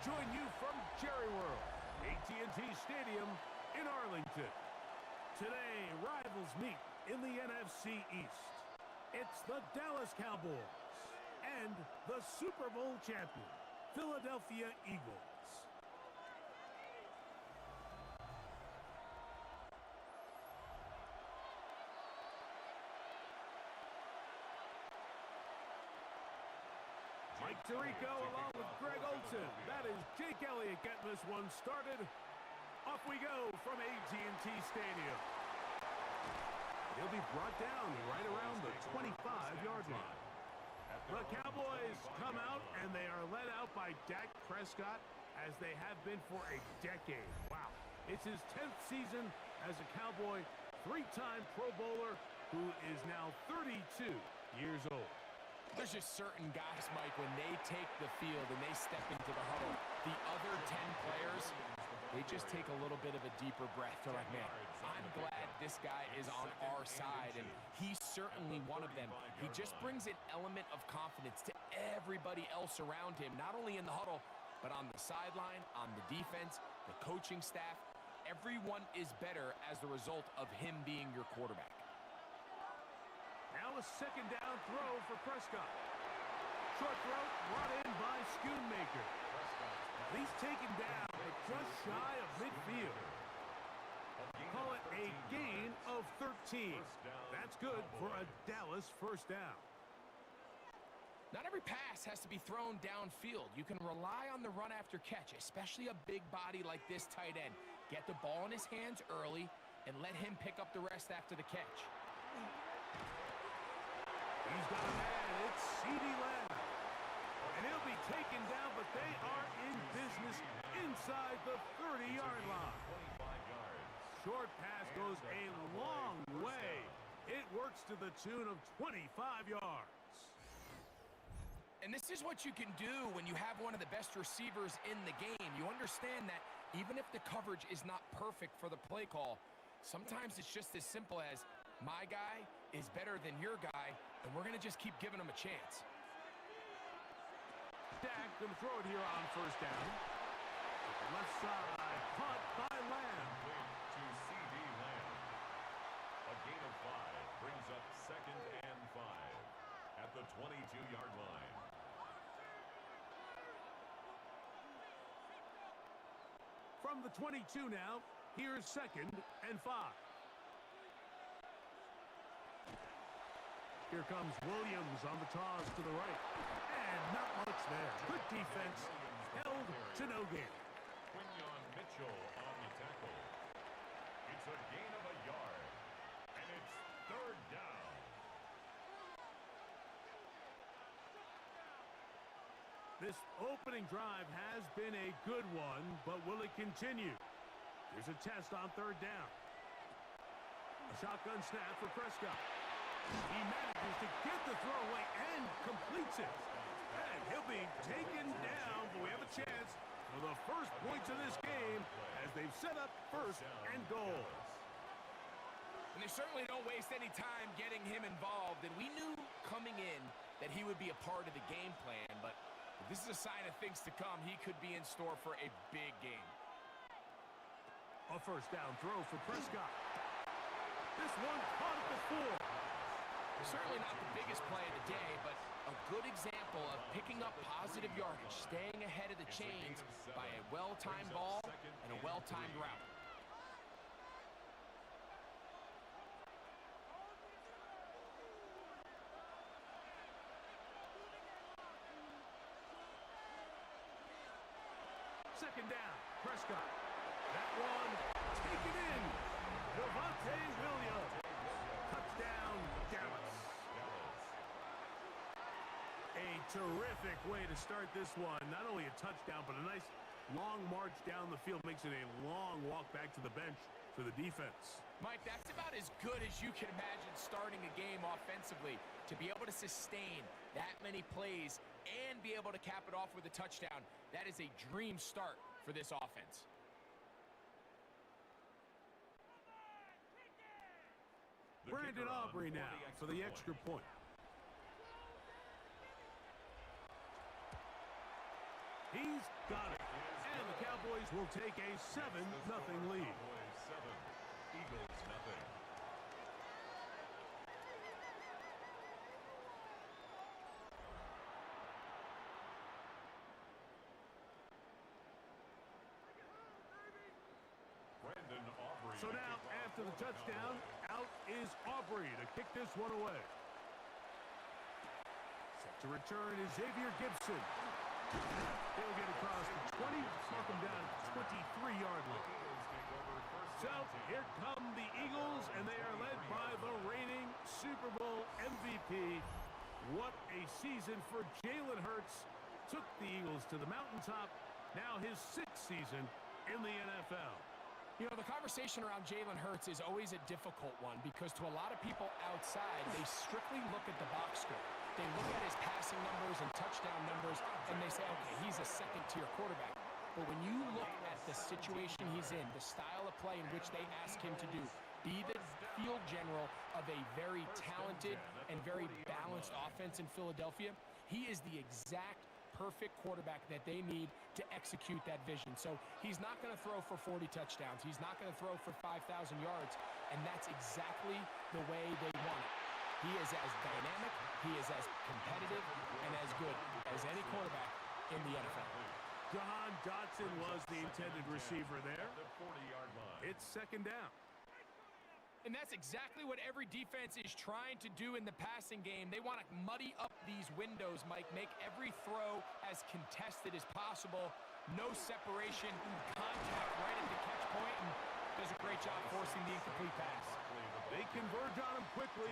join you from Jerry World, AT&T Stadium in Arlington. Today, rivals meet in the NFC East. It's the Dallas Cowboys and the Super Bowl champion, Philadelphia Eagles. Mike Tirico along with Gxlden. That is Jake Elliott getting this one started. Off we go from AT&T Stadium. He'll be brought down right around the 25-yard line. The Cowboys come out, and they are led out by Dak Prescott, as they have been for a decade. Wow. It's his 10th season as a Cowboy, three-time Pro Bowler, who is now 32 years old. There's just certain guys, Mike, when they take the field and they step into the huddle, the other 10 players, they just take a little bit of a deeper breath. They're like, man, I'm glad this guy is on our side, and he's certainly one of them. He just brings an element of confidence to everybody else around him, not only in the huddle, but on the sideline, on the defense, the coaching staff. Everyone is better as the result of him being your quarterback. Now a second down throw for Prescott. Short throw brought in by Schoonmaker. He's taken down, but just shy of midfield. Call it a gain of 13. That's good for a Dallas first down. Not every pass has to be thrown downfield. You can rely on the run after catch, especially a big body like this tight end. Get the ball in his hands early and let him pick up the rest after the catch. He's got a man, it's CeeDee Lamb. And he'll be taken down, but they are in business inside the 30-yard line. Short pass goes a long way. It works to the tune of 25 yards. And this is what you can do when you have one of the best receivers in the game. You understand that even if the coverage is not perfect for the play call, sometimes it's just as simple as, my guy is better than your guy, and we're going to just keep giving him a chance. Dak going to throw it here on first down. Left side, caught by Lamb. To CeeDee Lamb. A gain of 5 brings up 2nd and 5 at the 22-yard line. From the 22 now, here's 2nd and 5. Here comes Williams on the toss to the right. And not much there. Good defense. Held to no gain. Quinyon Mitchell on the tackle. It's a gain of a yard. And it's 3rd down. This opening drive has been a good one, but will it continue? Here's a test on 3rd down. A shotgun snap for Prescott. He manages to get the throw away and completes it. And he'll be taken down, but we have a chance for the first points of this game as they've set up 1st and goal. And they certainly don't waste any time getting him involved. And we knew coming in that he would be a part of the game plan, but if this is a sign of things to come. He could be in store for a big game. A first down throw for Prescott. This one caught at the 4. Certainly not the biggest play of the day, but a good example of picking up positive yardage, staying ahead of the chains by a well-timed ball and a well-timed route. Second down, Prescott. That one taken in. Devontae Williams. Touchdown, Dallas. A terrific way to start this one. Not only a touchdown, but a nice long march down the field. Makes it a long walk back to the bench for the defense. Mike, that's about as good as you can imagine starting a game offensively. To be able to sustain that many plays and be able to cap it off with a touchdown, that is a dream start for this offense. Brandon Aubrey now for the extra point. He He's got it. And the Cowboys will take a 7-0 lead. Cowboys 7, Eagles nothing. So now, after the touchdown, out is Aubrey to kick this one away. Set to return is Xavier Gibson. He'll get across the 20, knock him down at the 23-yard line. So here come the Eagles, and they are led by the reigning Super Bowl MVP. What a season for Jalen Hurts. Took the Eagles to the mountaintop. Now his 6th season in the NFL. You know, the conversation around Jalen Hurts is always a difficult one because to a lot of people outside, they strictly look at the box score. They look at his passing numbers and touchdown numbers, and they say, okay, he's a second-tier quarterback. But when you look at the situation he's in, the style of play in which they ask him to do, be the field general of a very talented and very balanced offense in Philadelphia, he is the exact perfect quarterback that they need to execute that vision. So he's not going to throw for 40 touchdowns. He's not going to throw for 5,000 yards, and that's exactly the way they want it. He is as dynamic, he is as competitive, and as good as any quarterback in the NFL. Jahan Dotson was the intended receiver there. It's 2nd down. And that's exactly what every defense is trying to do in the passing game. They want to muddy up these windows, Mike, make every throw as contested as possible. No separation, contact right at the catch point, and does a great job forcing the incomplete pass. They converge on him quickly.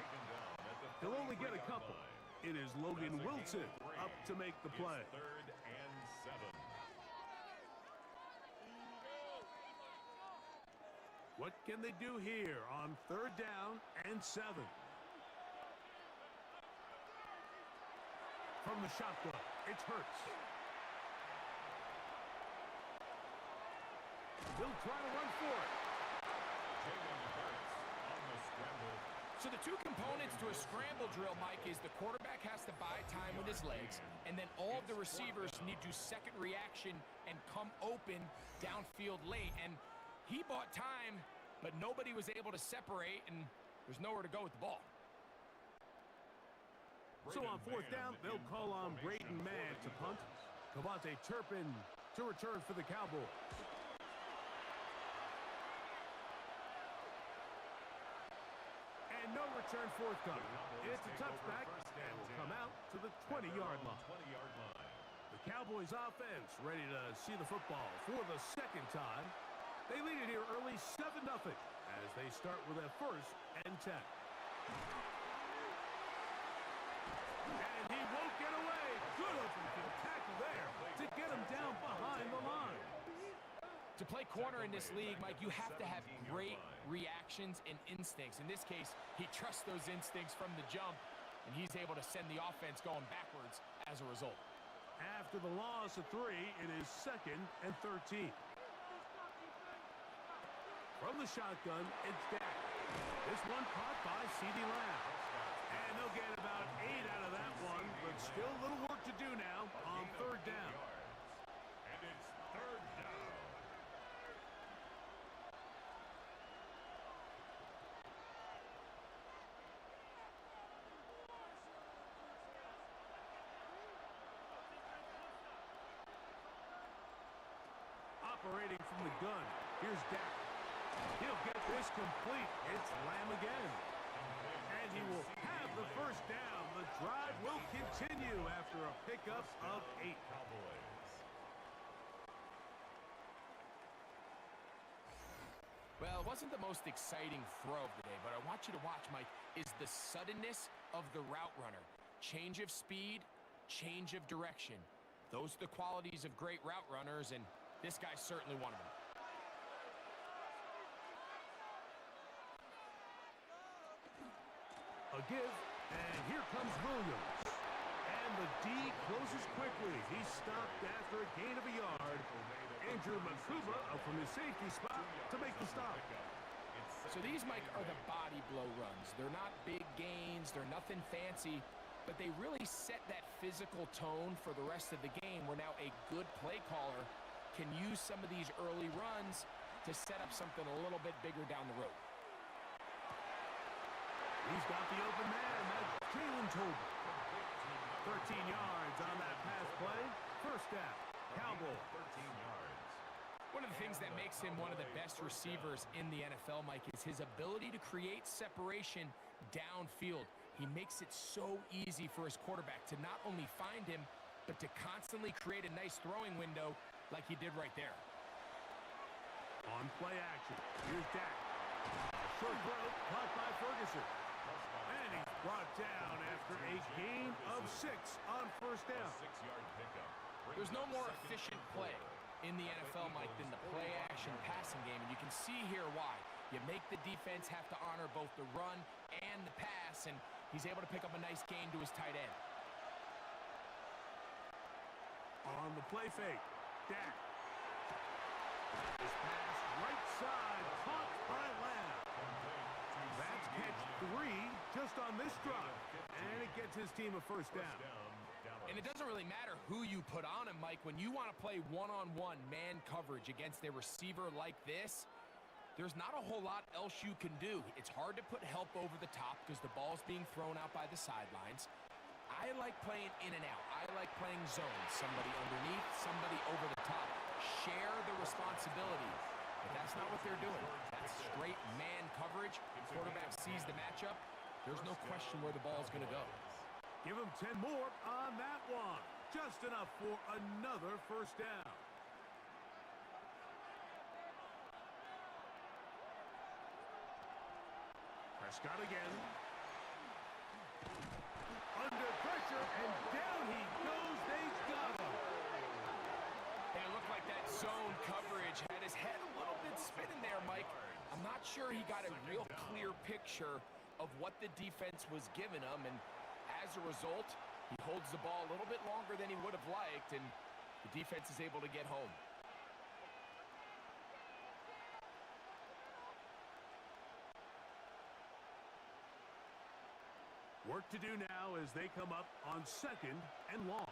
He'll only get a couple. It is Logan Wilson up to make the play. 3rd and 7. What can they do here on 3rd down and 7? From the shotgun, it's Hurts. He'll try to run for it. Jalen Hurts on the scramble. So the two components to a scramble drill, Mike, is the quarterback has to buy time with his legs, and then all of the receivers need to second reaction and come open downfield late. And he bought time, but nobody was able to separate, and there's nowhere to go with the ball. So on 4th down, they'll call on Braden Mann to punt. Cavante Turpin to return for the Cowboys. And no return forthcoming. It's a touchback, and will come out to the 20-yard line. The Cowboys offense ready to see the football for the 2nd time. They lead it here early 7-0 as they start with a 1st and 10. And he won't get away. Good open field tackle there to get him down behind the line. To play corner in this league, Mike, you have to have great reactions and instincts. In this case, he trusts those instincts from the jump, and he's able to send the offense going backwards as a result. After the loss of 3, it is 2nd and 13. From the shotgun, it's Dak. This one caught by CeeDee Lamb. And they'll get about 8 out of that one, but still a little work to do now on 3rd down. And it's 3rd down. Operating from the gun, here's Dak. He'll get this complete. It's Lamb again. And he will have the 1st down. The drive will continue after a pickup of 8. Cowboys. Well, it wasn't the most exciting throw of the day, but I want you to watch, Mike, is the suddenness of the route runner. Change of speed, change of direction. Those are the qualities of great route runners, and this guy's certainly one of them. A give, and here comes Williams. And the D closes quickly. He's stopped after a gain of a yard. Andrew Makuba up from his safety spot to make the stop. So these, Mike, are the body blow runs. They're not big gains. They're nothing fancy. but they really set that physical tone for the rest of the game where now a good play caller can use some of these early runs to set up something a little bit bigger down the road. He's got the open man. That's Jalen Hurts. 13 yards on that pass play. First down, Cowboys. 13 yards. One of the things that makes him one of the best receivers in the NFL, Mike, is his ability to create separation downfield. He makes it so easy for his quarterback to not only find him, but to constantly create a nice throwing window like he did right there. On play action, here's Dak. Short throw, caught by Ferguson. And he's brought down after a gain of 6 on first down. 6-yard pickup. There's no more efficient play in the NFL, Mike, than the play-action passing game, and you can see here why. You make the defense have to honor both the run and the pass, and he's able to pick up a nice gain to his tight end. On the play fake, Dak. This pass right side, caught by Lamb. That's catch 3 just on this drive, and it gets his team a first down. And it doesn't really matter who you put on him, Mike. When you want to play one-on-one man coverage against a receiver like this, there's not a whole lot else you can do. It's hard to put help over the top because the ball's being thrown out by the sidelines. I like playing in and out. I like playing zone. Somebody underneath, somebody over the top. Share the responsibility. But that's not what they're doing. That's straight man coverage. Quarterback sees the matchup. There's no question where the ball's going to go. Give him 10 more on that one. Just enough for another first down. Prescott again. Under pressure, and down he goes. They've got him. And it looked like that zone coverage had his head a little bit spinning there, Mike. I'm not sure he got a real clear picture of what the defense was giving him, and as a result, he holds the ball a little bit longer than he would have liked, and the defense is able to get home. Work to do now as they come up on 2nd and long.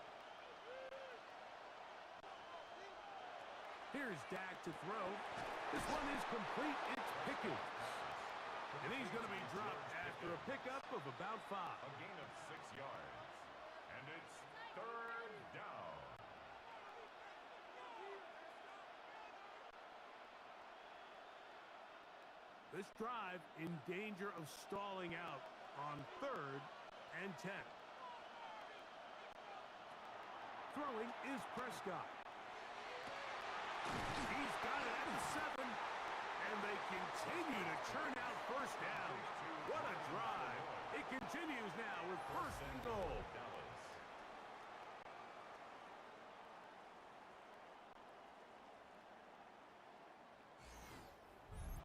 Here's Dak to throw. This one is complete. It's Pickens. And he's going to be dropped after a pickup of about 5. A gain of 6 yards. And it's 3rd down. This drive in danger of stalling out on 3rd and 10. Throwing is Prescott. He's got it at the 7, and they continue to churn out first down. What a drive. It continues now with 1st and goal.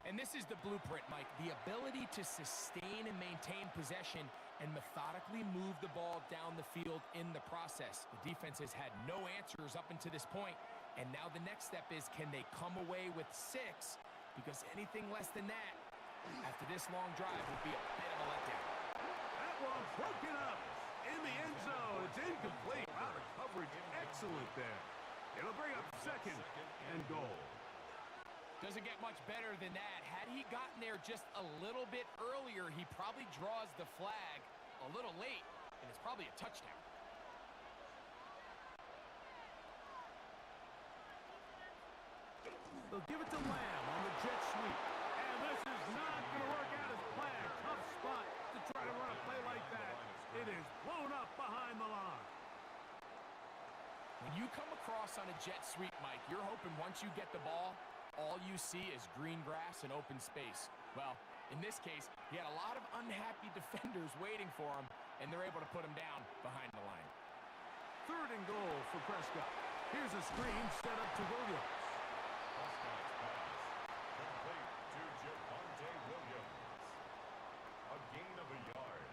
And this is the blueprint, Mike. The ability to sustain and maintain possession and methodically move the ball down the field in the process. The defense has had no answers up until this point, and now the next step is, can they come away with 6? Because anything less than that, after this long drive, would be a bit of a letdown. That one broken up in the end zone. It's incomplete. Wow, the coverage excellent there. It'll bring up 2nd and goal. Doesn't get much better than that. Had he gotten there just a little bit earlier, he probably draws the flag a little late, and it's probably a touchdown. They'll give it to Lamb on the jet sweep. And this is not going to work out as planned. Tough spot to try to run a play like that. It is blown up behind the line. When you come across on a jet sweep, Mike, you're hoping once you get the ball, all you see is green grass and open space. Well, in this case, he had a lot of unhappy defenders waiting for him, and they're able to put him down behind the line. 3rd and goal for Prescott. Here's a screen set up to Williams. Prescott's pass complete to Javonte Williams. A gain of a yard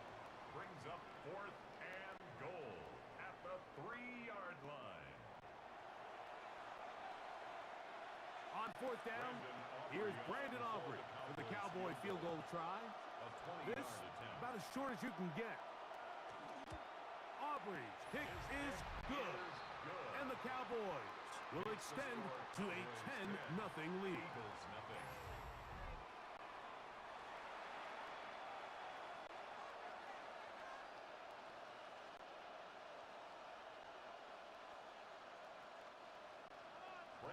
brings up 4th and goal at the 3-yard line. On 4th down, here's Brandon Aubrey for the Cowboy field goal try. This about as short as you can get. Aubrey's kick is good. And the Cowboys will extend to a 10-0 lead. Eagles nothing.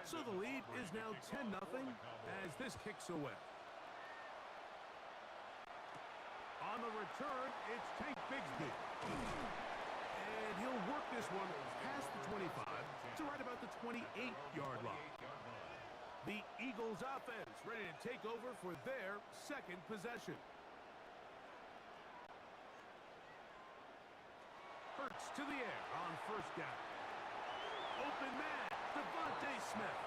So the lead is now 10-0 as this kicks away. On the return, it's Tank Bigsby. And he'll work this one past the 25 to right about the 28-yard line. The Eagles offense ready to take over for their second possession. Hurts to the air on first down. Open man, Devontae Smith.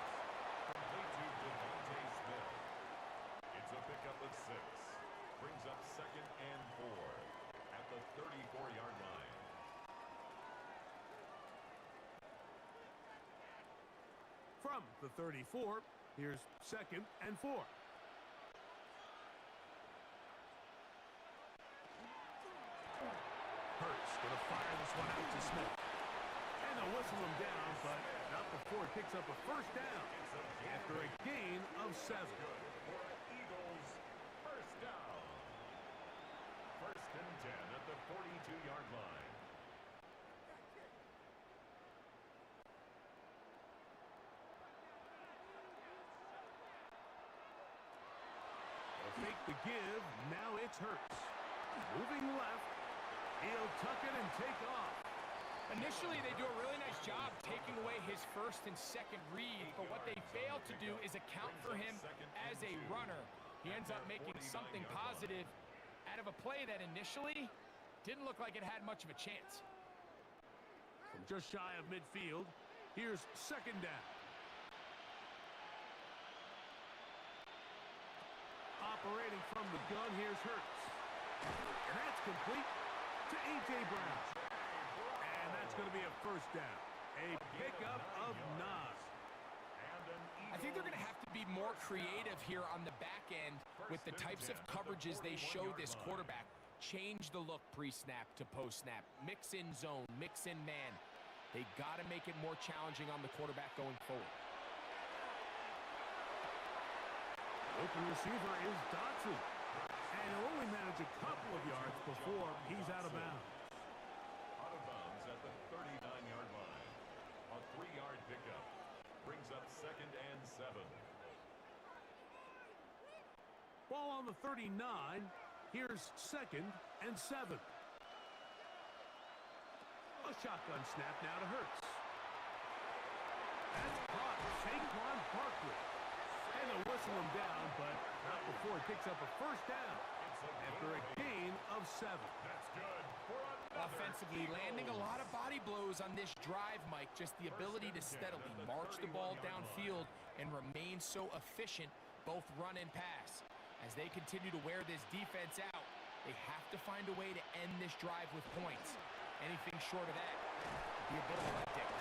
Complete to Devontae Smith. It's a pickup of 6. Brings up 2nd and 4 at the 34-yard line. From the 34, here's 2nd and 4. Hurts gonna fire this one out to Smith. And they'll whistle him down, but not before it picks up a first down after a gain of 7. Eagles first down. 1st and 10 at the 42-yard line. They'll fake the give. Now it's Hurts. Moving left. He'll tuck it and take off. Initially, they do a really nice job taking away his first and second read, but what they fail to do is account for him as a runner. He ends up making something positive out of a play that initially didn't look like it had much of a chance. From just shy of midfield, here's 2nd down. Operating from the gun, here's Hurts. And that's complete to A.J. Brown. And that's going to be a first down. A pickup of 9. I think they're going to have to be more creative here on the back end with the types of coverages they show this quarterback. Change the look pre-snap to post-snap. Mix in zone, mix in man. They got to make it more challenging on the quarterback going forward. Open receiver is Dotson. And he'll only manage a couple of yards before he's out of bounds. Out of bounds at the 39-yard line. A 3-yard pickup. Brings up 2nd and 7. Ball on the 39. Here's 2nd and 7. A shotgun snap now to Hurts. That's caught. Saquon Barkley. And they'll whistle him down, but not before he picks up a first down after a gain of 7. That's good for another. Offensively, landing a lot of body blows on this drive, Mike. Just the ability to steadily march the ball downfield and remain so efficient, both run and pass. As they continue to wear this defense out, they have to find a way to end this drive with points. Anything short of that would be a bit of a letdown.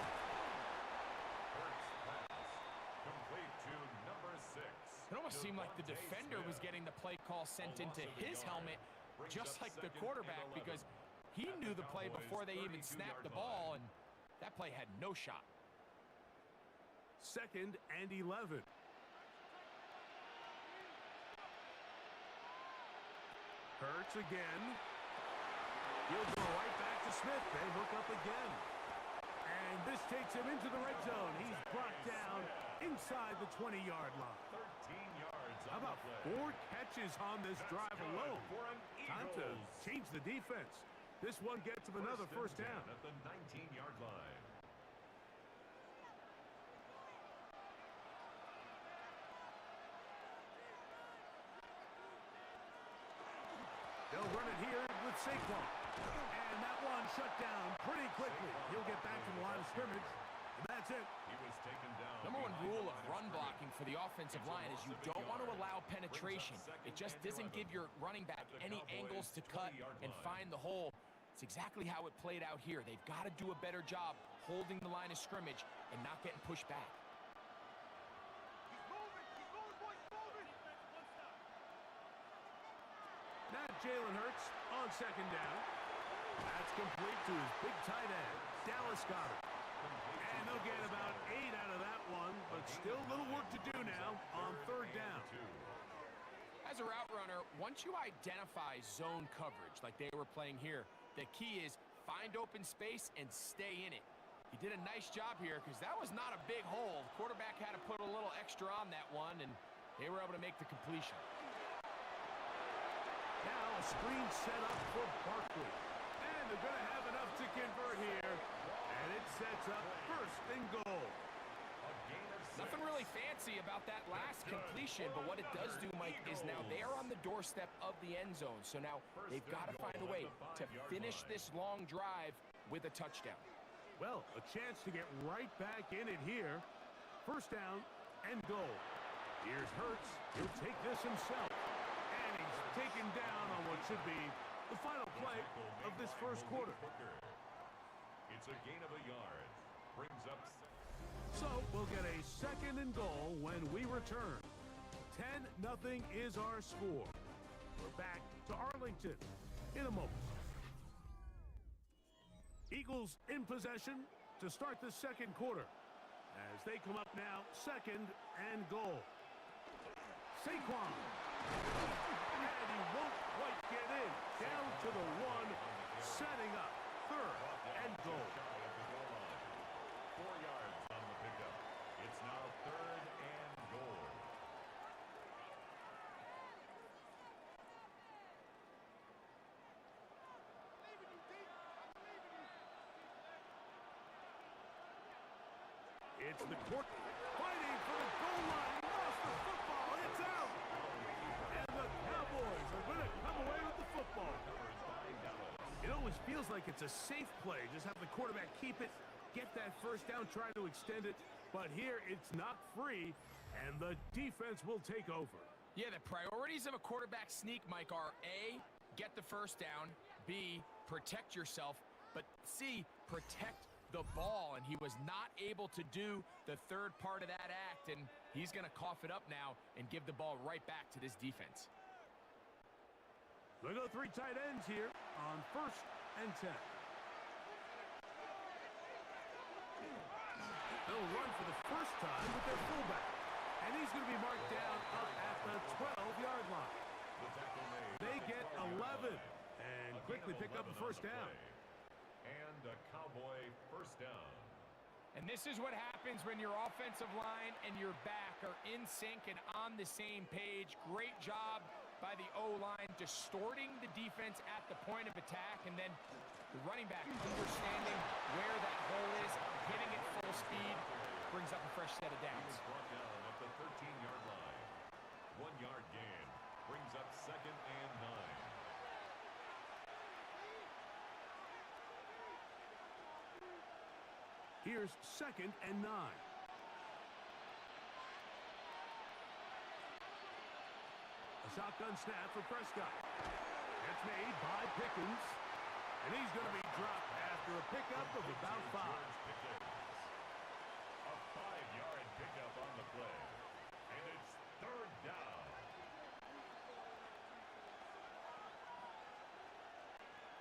Complete to number 6. It almost seemed like the defender was getting the play call sent into his helmet, just like the quarterback, because he knew the play before they even snapped the ball, and that play had no shot. 2nd and 11. Hurts again. He'll go right back to Smith. They hook up again. And this takes him into the red zone. He's brought down inside the 20-yard line. 13 yards. How about 4 catches on this drive alone? Time to change the defense. This one gets him another first down. At the 19-yard line. They'll run it here with Saquon. And that one shut down pretty quickly. He'll get back to the line of scrimmage. And that's it. He was taken down. Number one rule of run blocking for the offensive line is you don't want to allow penetration. It just doesn't give your running back any angles to cut and find the hole. It's exactly how it played out here. They've got to do a better job holding the line of scrimmage and not getting pushed back. Now Jalen Hurts on 2nd down. That's complete to his big tight end. Dallas got it. And they'll get about 8 out of that one, but still a little work to do now on third down. As a route runner, once you identify zone coverage like they were playing here, the key is find open space and stay in it. He did a nice job here because that was not a big hole. The quarterback had to put a little extra on that one, and they were able to make the completion. Now a screen set up for Barkley. And they're going to have enough to convert here. And it sets up first and goal. Nothing really fancy about that last completion, but what it does do, Mike, is now they are on the doorstep of the end zone. So now they've got to find a way to finish this long drive with a touchdown. Well, a chance to get right back in it here. First down and goal. Here's Hurts. He'll take this himself. And he's taken down on what should be the final play of this first quarter. It's a gain of a yard. Brings up... So we'll get a second and goal when we return. 10-0 is our score. We're back to Arlington in a moment. Eagles in possession to start the second quarter. As they come up now, second and goal. Saquon. And he won't quite get in. Down to the one, setting up third and goal. 4 yards on the pickup. It's now third and goal. It's the court fighting for the goal line. He lost the football. It's out. And the Cowboys are going to come away with the football. It always feels like it's a safe play. Just have the quarterback keep it, get that first down, try to extend it. But here it's not free, and the defense will take over. Yeah, the priorities of a quarterback sneak, Mike, are A, get the first down, B, protect yourself, but C, protect the ball. And he was not able to do the third part of that act, and he's going to cough it up now and give the ball right back to this defense. They go 3 tight ends here on first and 10. They'll run for the first time with their fullback. And he's going to be marked down up at the 12-yard line. They get 11 and quickly pick up a first down. And a Cowboy first down. And this is what happens when your offensive line and your back are in sync and on the same page. Great job by the O-line distorting the defense at the point of attack, and then the running back understanding where that hole is, hitting it full speed, brings up a fresh set of downs. Brought down at the 13-yard line. 1-yard gain brings up second and 9. Here's second and 9. A shotgun snap for Prescott. It's made by Pickens. And he's going to be dropped after a pickup of about 5. A 5-yard pickup on the play. And it's third down.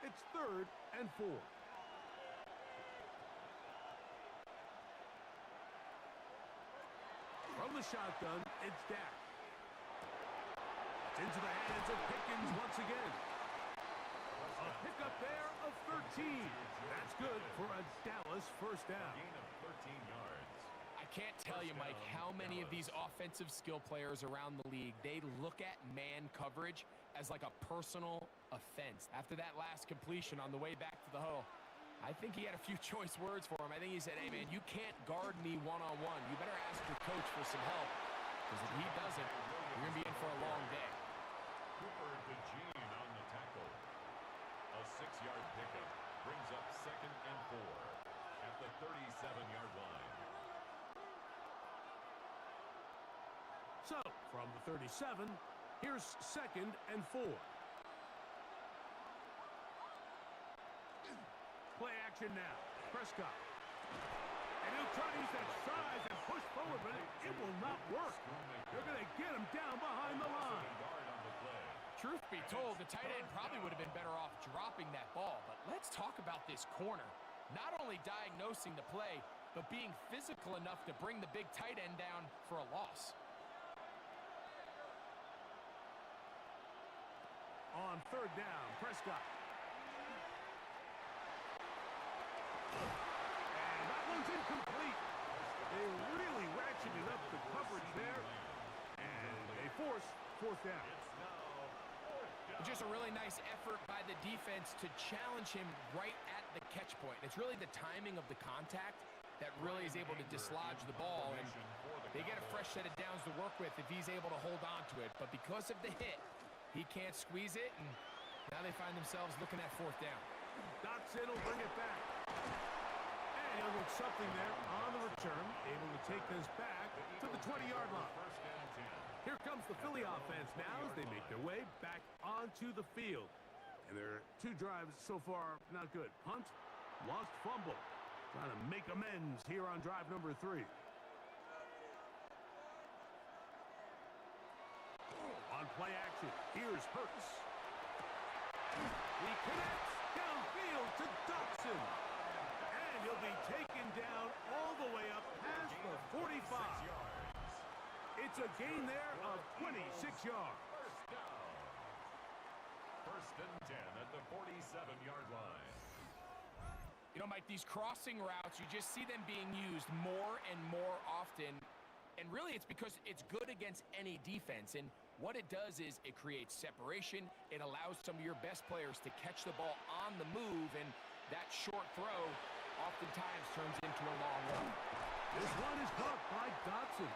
It's third and 4. From the shotgun, it's Dak. It's into the hands of Pickens once again. A pickup there of 13. That's good for a Dallas first down. Gain of 13 yards. I can't tell you, Mike, how many of these offensive skill players around the league, they look at man coverage as like a personal offense. After that last completion on the way back to the huddle, I think he had a few choice words for him. I think he said, hey, man, you can't guard me one-on-one. You better ask your coach for some help, because if he doesn't, you're going to be in for a long day. Cooper DeJean on the tackle. A 6-yard pickup brings up second and 4 at the 37-yard line. So, from the 37, here's second and 4. Play action now. Prescott. And he'll try to use that size and push forward, but it will not work. They're going to get him down behind the line. Guard on the play. Truth be told, the tight end probably would have been better off dropping that ball. But let's talk about this corner. Not only diagnosing the play, but being physical enough to bring the big tight end down for a loss. On third down, Prescott. And that one's incomplete. They really ratcheted up the coverage there. And they force fourth down. Just a really nice effort by the defense to challenge him right at the catch point. It's really the timing of the contact that really is able to dislodge the ball, and they get a fresh set of downs to work with if he's able to hold on to it. But because of the hit, he can't squeeze it, and now they find themselves looking at fourth down. Gxlden will bring it back. And he'll get something there on the return, able to take this back to the 20-yard line. Here comes the Philly offense now as they make their way back onto the field. And their two drives so far not good. Punt, lost fumble. Trying to make amends here on drive number 3. On play action, here's Hurts. He connects downfield to Dotson. And he'll be taken down all the way up past the 45. It's a gain there of 26 yards. First and 10 at the 47-yard line. You know, Mike, these crossing routes, you just see them being used more and more often. And really, it's because it's good against any defense. And what it does is it creates separation. It allows some of your best players to catch the ball on the move. And that short throw oftentimes turns into a long run. This one is caught by Dotson.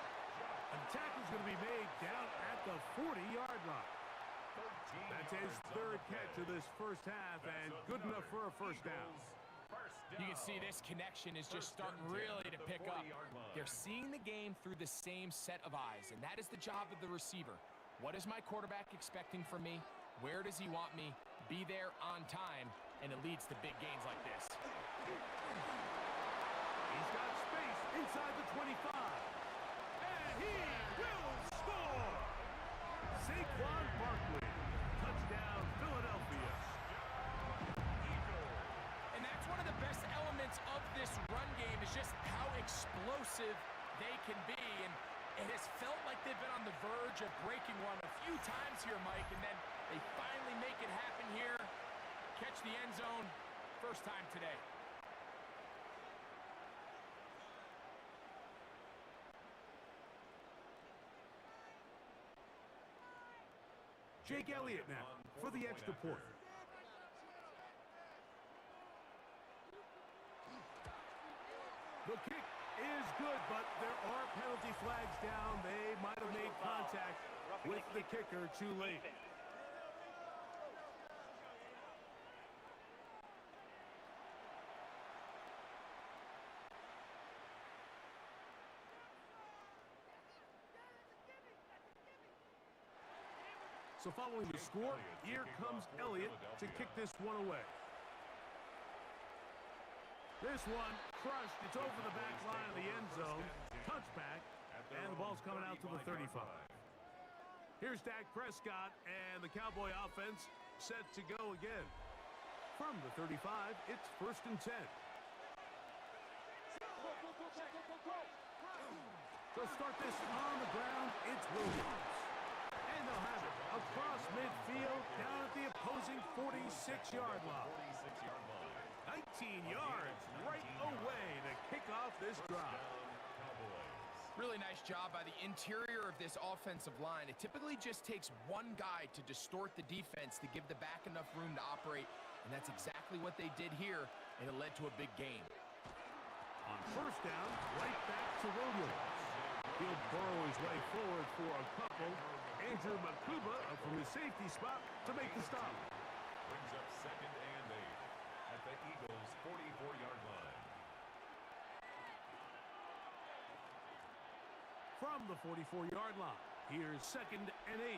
An tackle is going to be made down at the 40-yard line. That's his third catch of this first half, and good enough for a first down. You can see this connection is just starting really to pick up. They're seeing the game through the same set of eyes, and that is the job of the receiver. What is my quarterback expecting from me? Where does he want me? Be there on time, and it leads to big gains like this. He's got space inside the 25. And he will score! Saquon Barkley. Touchdown, Philadelphia. And that's one of the best elements of this run game is just how explosive they can be. And it has felt like they've been on the verge of breaking one a few times here, Mike, and then they finally make it happen here. Catch the end zone, first time today. Jake Elliott now for the extra point. The kick is good, but there are penalty flags down. They might have made contact with the kicker too late. So following the score, here comes Elliott to kick this one away. This one crushed. It's over the back line of the end zone. Touchback, and the ball's coming out to the 35. Here's Dak Prescott, and the Cowboy offense set to go again. From the 35, it's first and 10. So start this on the ground, it's Williams. And they'll have it across midfield down at the opposing 46-yard line. 19 yards right away to kick off this drive. Really nice job by the interior of this offensive line. It typically just takes one guy to distort the defense to give the back enough room to operate, and that's exactly what they did here, and it led to a big gain. On first down, right back to Williams. He'll burrow his way forward for a couple. Andrew Makuba up from his safety spot to make the stop. Brings up second and 8 at the Eagles' 44-yard line. From the 44-yard line, here's second and 8.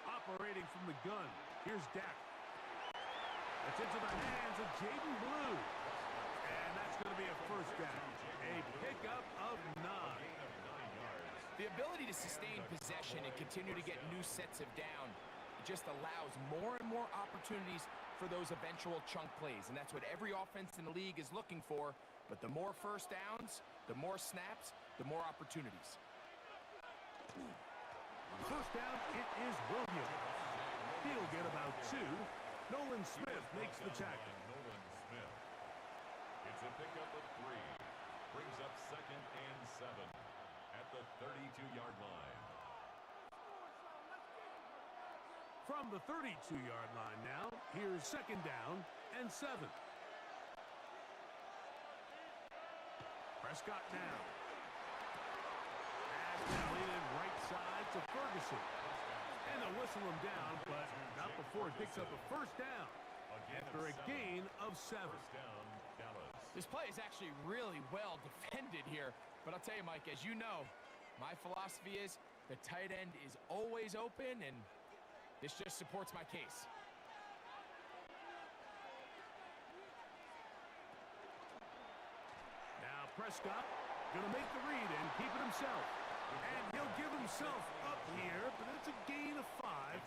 Operating from the gun, here's Dak. It's into the hands of Jaden Blue. And that's going to be a first down. A pickup of 9. The ability to sustain possession and continue to get new sets of down, it just allows more and more opportunities for those eventual chunk plays, and that's what every offense in the league is looking for. But the more first downs, the more snaps, the more opportunities. First down, it is Williams. He'll get about 2. Nolan Smith makes the tackle. Nolan Smith. It's a pickup of 3. Brings up 2nd and 7 at the 32-yard line. From the 32-yard line now, here's 2nd down and 7. Prescott now. Pass completed right side to Ferguson. And they'll whistle him down, but not before it picks up a first down. After a gain of 7. First down, Dallas. This play is actually really well defended here. But I'll tell you, Mike, as you know, my philosophy is the tight end is always open, and this just supports my case. Now Prescott gonna make the read and keep it himself. And he'll give himself up here, but it's a gain of 5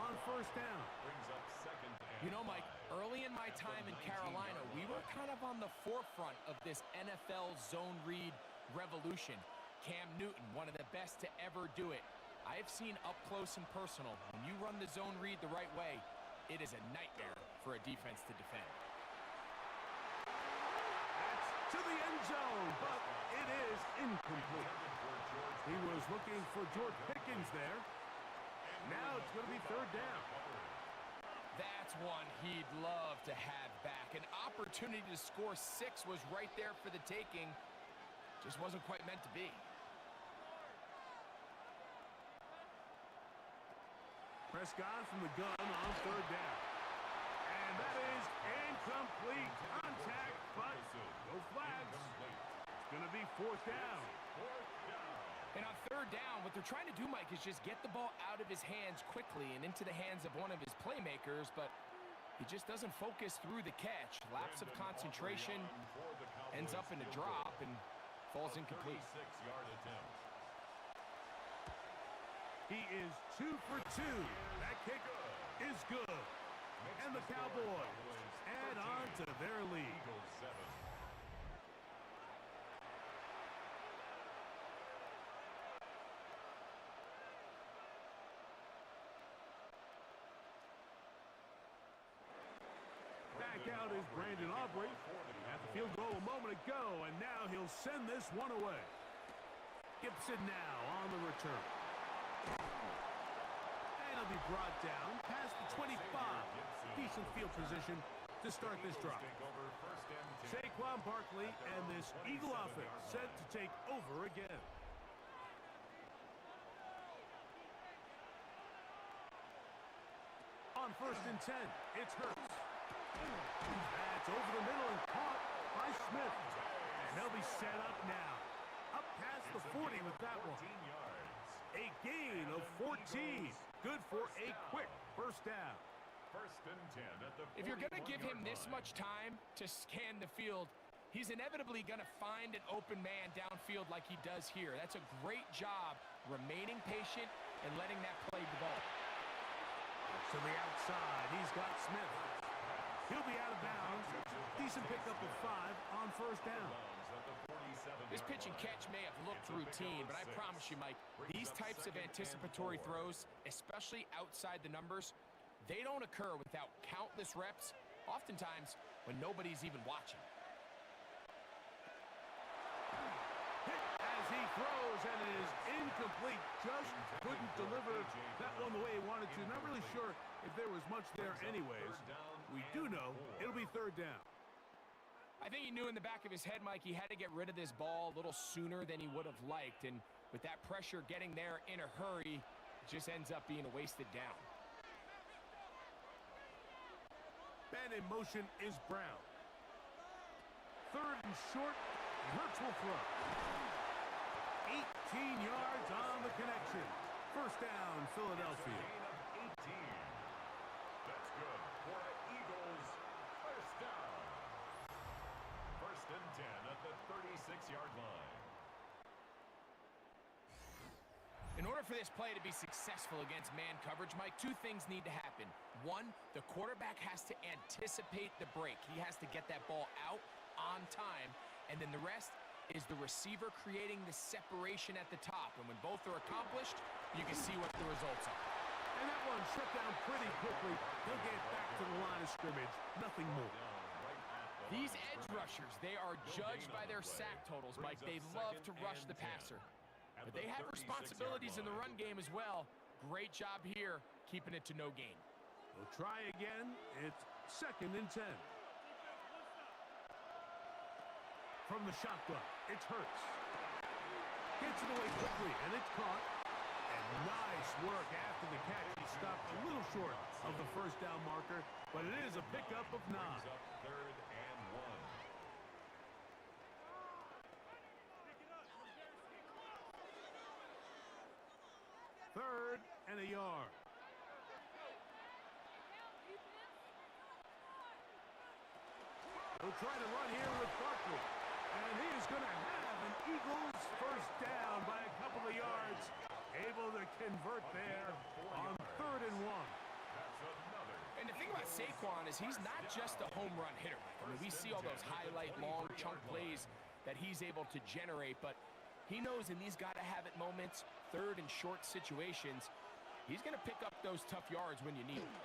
on first down. Brings up 2nd and You know, Mike, early in my time in Carolina, we were kind of on the forefront of this NFL zone read revolution. Cam Newton, one of the best to ever do it. I have seen up close and personal, when you run the zone read the right way, it is a nightmare for a defense to defend. That's to the end zone, but it is incomplete. He was looking for George Pickens there. Now it's going to be 3rd down. That's one he'd love to have back. An opportunity to score 6 was right there for the taking. Just wasn't quite meant to be. Prescott from the gun on 3rd down. And that is incomplete contact, but no flags. It's going to be 4th down. And on 3rd down, what they're trying to do, Mike, is just get the ball out of his hands quickly and into the hands of one of his playmakers, but he just doesn't focus through the catch. Lapse of concentration, ends up in a drop, and falls incomplete. 36-yard attempt. He is 2 for 2. That kick is good. And the Cowboys add on to their lead. Eagles 7. Back out is Brandon Aubrey at the field goal a moment ago, and now he'll send this one away. Gibson now on the return. And he'll be brought down past the 25. Decent field position to start this drive. Saquon Barkley and this Eagle offense set to take over again. On 1st and 10, it's Hurts. That's over the middle and caught by Smith. And they'll be set up now. Up past the 40 with that one. A gain of 14. Good for a quick first down. 1st and 10 at the If you're going to give him 41-yard this line. much time to scan the field, he's inevitably going to find an open man downfield like he does here. That's a great job remaining patient and letting that play develop. To the outside, he's got Smith. He'll be out of bounds. Decent pickup of 5 on first down. This pitch and catch may have looked routine, but I promise you, Mike, these types of anticipatory throws, especially outside the numbers, they don't occur without countless reps, oftentimes when nobody's even watching. Hit as he throws, and it is incomplete. Just couldn't deliver that one the way he wanted to. Not really sure if there was much there anyways. We do know it'll be 3rd down. I think he knew in the back of his head, Mike, he had to get rid of this ball a little sooner than he would have liked. And with that pressure getting there in a hurry, it just ends up being a wasted down. Man in motion is Brown. 3rd and short, Hurts will throw. 18 yards on the connection. First down, Philadelphia. Gain of 18. That's good for the Eagles. First down. 1st and 10 at the 36-yard line. In order for this play to be successful against man coverage, Mike, two things need to happen. One, the quarterback has to anticipate the break. He has to get that ball out on time. And then the rest is the receiver creating the separation at the top. And when both are accomplished, you can see what the results are. And that one shut down pretty quickly. He'll get back to the line of scrimmage. Nothing more. These edge rushers, they are judged by their sack totals, Mike. They love to rush the passer. But they have responsibilities in the run game as well. Great job here, keeping it to no gain. We'll try again. It's 2nd and 10. From the shotgun, it's Hurts. Gets it away quickly, and it's caught. And nice work after the catch. He stopped a little short of the first down marker, but it is a pickup of 9. 3rd and 1. 3rd and a yard. He'll try to run here with Barkley. And he is going to have an Eagles first down by a couple of yards. Able to convert there on 3rd and 1. And the thing about Saquon is he's not just a home run hitter. I mean, we see all those highlight long chunk plays that he's able to generate, but he knows in these gotta-have-it moments, 3rd and short situations, he's going to pick up those tough yards when you need them.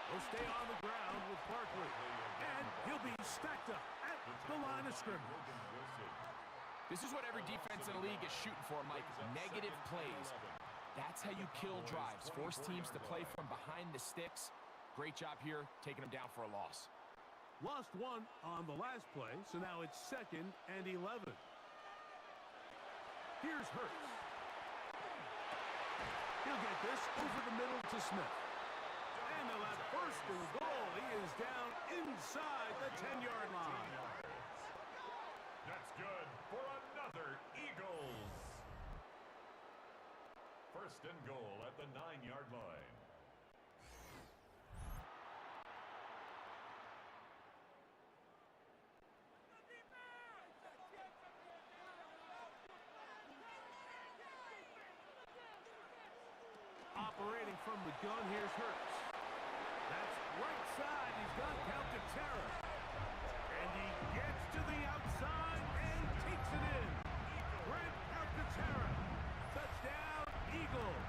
He'll stay on the ground with Barkley, and he'll be stacked up at the line of scrimmage. This is what every defense in the league is shooting for, Mike. Negative plays. That's how you kill drives. Force teams to play from behind the sticks. Great job here, taking them down for a loss. Lost 1 on the last play, so now it's 2nd and 11. Here's Hurts. He'll get this over the middle to Smith. And they'll have 1st and goal. He is down inside the 10-yard line. That's good for another Eagles. 1st and goal at the 9-yard line. Operating from the gun, here's Hurts. That's right side. He's got Calcaterra. And he gets to the outside and takes it in. Grant Calcaterra. Touchdown, Eagles.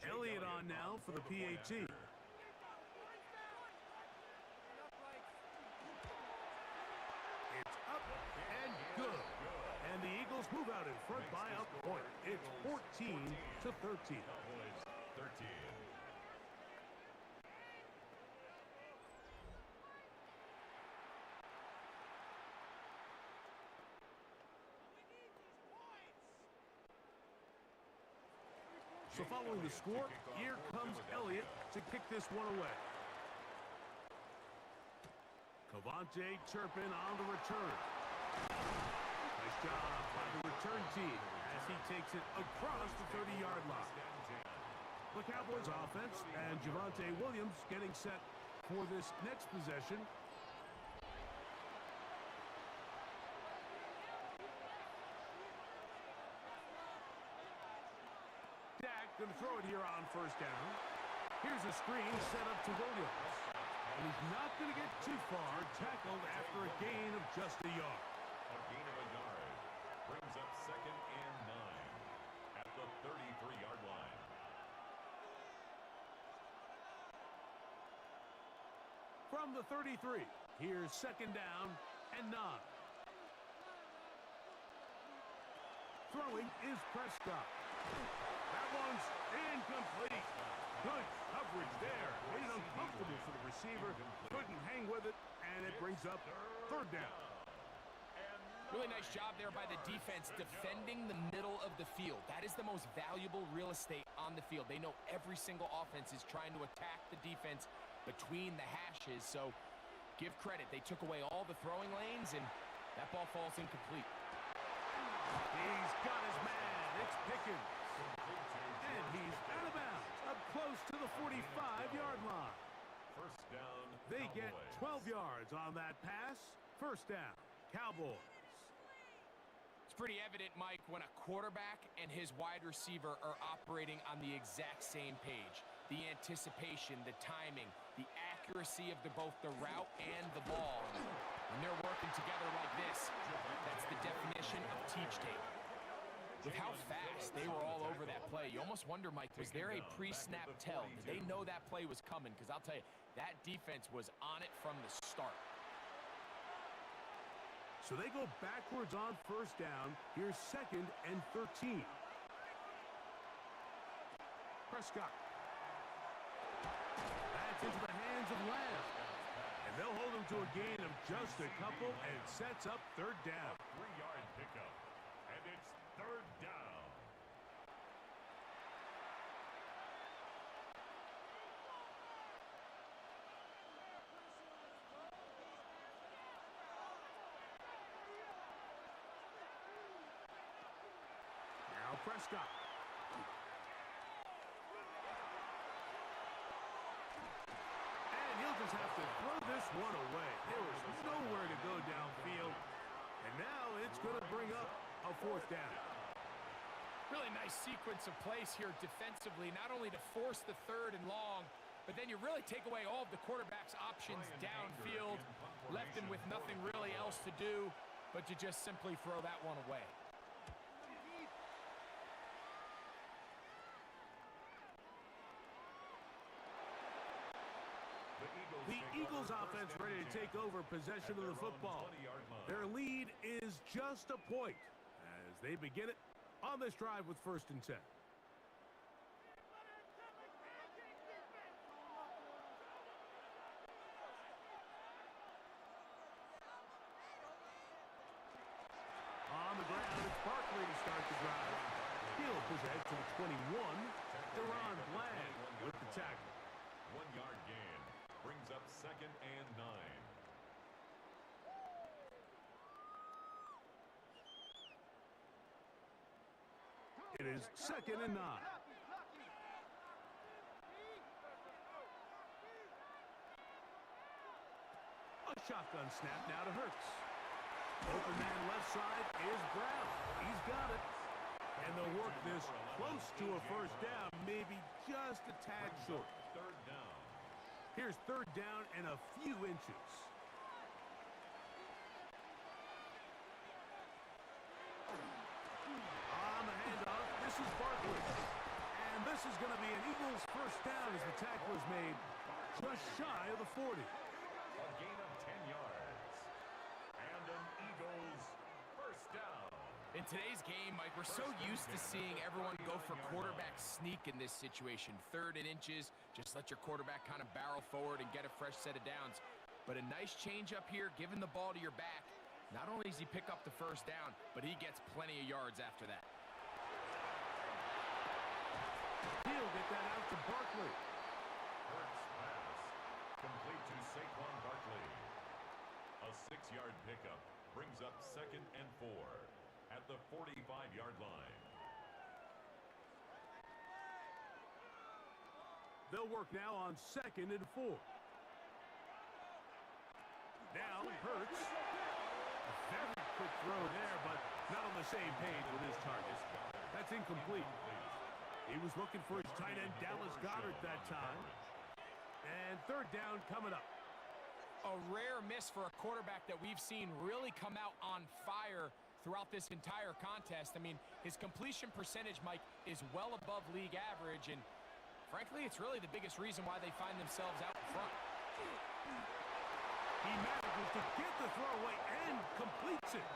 Elliott on now for the PAT. It's up and good. And the Eagles move out in front by a point. It's 14-13. Cowboys 13. So following the score, here comes Elliott to kick this one away. Cavante Turpin on the return. Nice job by the return team as he takes it across the 30-yard line. The Cowboys offense and Javonte Williams getting set for this next possession. Going to throw it here on 1st down. Here's a screen set up to Williams. And he's not going to get too far. Tackled after a gain of just a yard. A gain of a yard brings up 2nd and 9 at the 33-yard line. From the 33, here's 2nd down and 9. Throwing is Prescott. That one's incomplete. Good coverage there. Made it uncomfortable for the receiver. Couldn't hang with it, and it brings up 3rd down. And Really nice job there by the defense defending the middle of the field. That is the most valuable real estate on the field. They know every single offense is trying to attack the defense between the hashes, so give credit. They took away all the throwing lanes, and that ball falls incomplete. He's got his man. It's Pickens. And he's out of bounds, up close to the 45-yard line. First down, They get Cowboys. 12 yards on that pass. First down, Cowboys. It's pretty evident, Mike, when a quarterback and his wide receiver are operating on the exact same page. The anticipation, the timing, the accuracy of both the route and the ball. When they're working together like this, that's the definition of teach tape. With how fast they were all over that play, you almost wonder, Mike, was there a pre-snap tell? Did they know that play was coming? Because I'll tell you, that defense was on it from the start. So they go backwards on first down. Here's 2nd and 13. Prescott. That's into the hands of Lamb. And they'll hold him to a gain of just a couple, and it sets up 3rd down. 3-yard pickup. And it's 3rd down. Now Prescott. And he'll just have to throw this one away. There was nowhere to go downfield. And now it's going to bring up a 4th down. Really nice sequence of plays here defensively, not only to force the 3rd and long, but then you really take away all of the quarterback's options downfield, left him with nothing really else to do but to just simply throw that one away. The Eagles offense ready to take over possession of the football. Their lead is just a point as they begin it on this drive with 1st and 10. On the ground, it's Barkley to start the drive. He'll push ahead to the 21. Deron Bland with the tackle. 1-yard gain. Brings up 2nd and 9. It is 2nd and 9. A shotgun snap now to Hurts. Open man left side is Brown. He's got it. And they'll work this close to a 1st down, maybe just a tad short. 3rd down. Here's 3rd down and a few inches. On the handoff, this is Barkley. And this is going to be an Eagles 1st down as the tackle is made just shy of the 40. A gain of 10 yards. And an Eagles 1st down. In today's game, Mike, we're so used to seeing everyone go for quarterback sneak in this situation. 3rd and inches, just let your quarterback kind of barrel forward and get a fresh set of downs. But a nice change up here, giving the ball to your back. Not only does he pick up the 1st down, but he gets plenty of yards after that. He'll get that out to Barkley. Hurts pass. Complete to Saquon Barkley. A 6-yard pickup brings up 2nd and 4 at the 45-yard line. They'll work now on 2nd and 4. Now Hurts. A very quick throw there, but not on the same page with his target. That's incomplete. He was looking for his tight end, Dallas Cowboys, that time. And 3rd down coming up. A rare miss for a quarterback that we've seen really come out on fire throughout this entire contest. I mean, his completion percentage, Mike, is well above league average, and frankly, it's really the biggest reason why they find themselves out in front. He manages to get the throw away and completes it.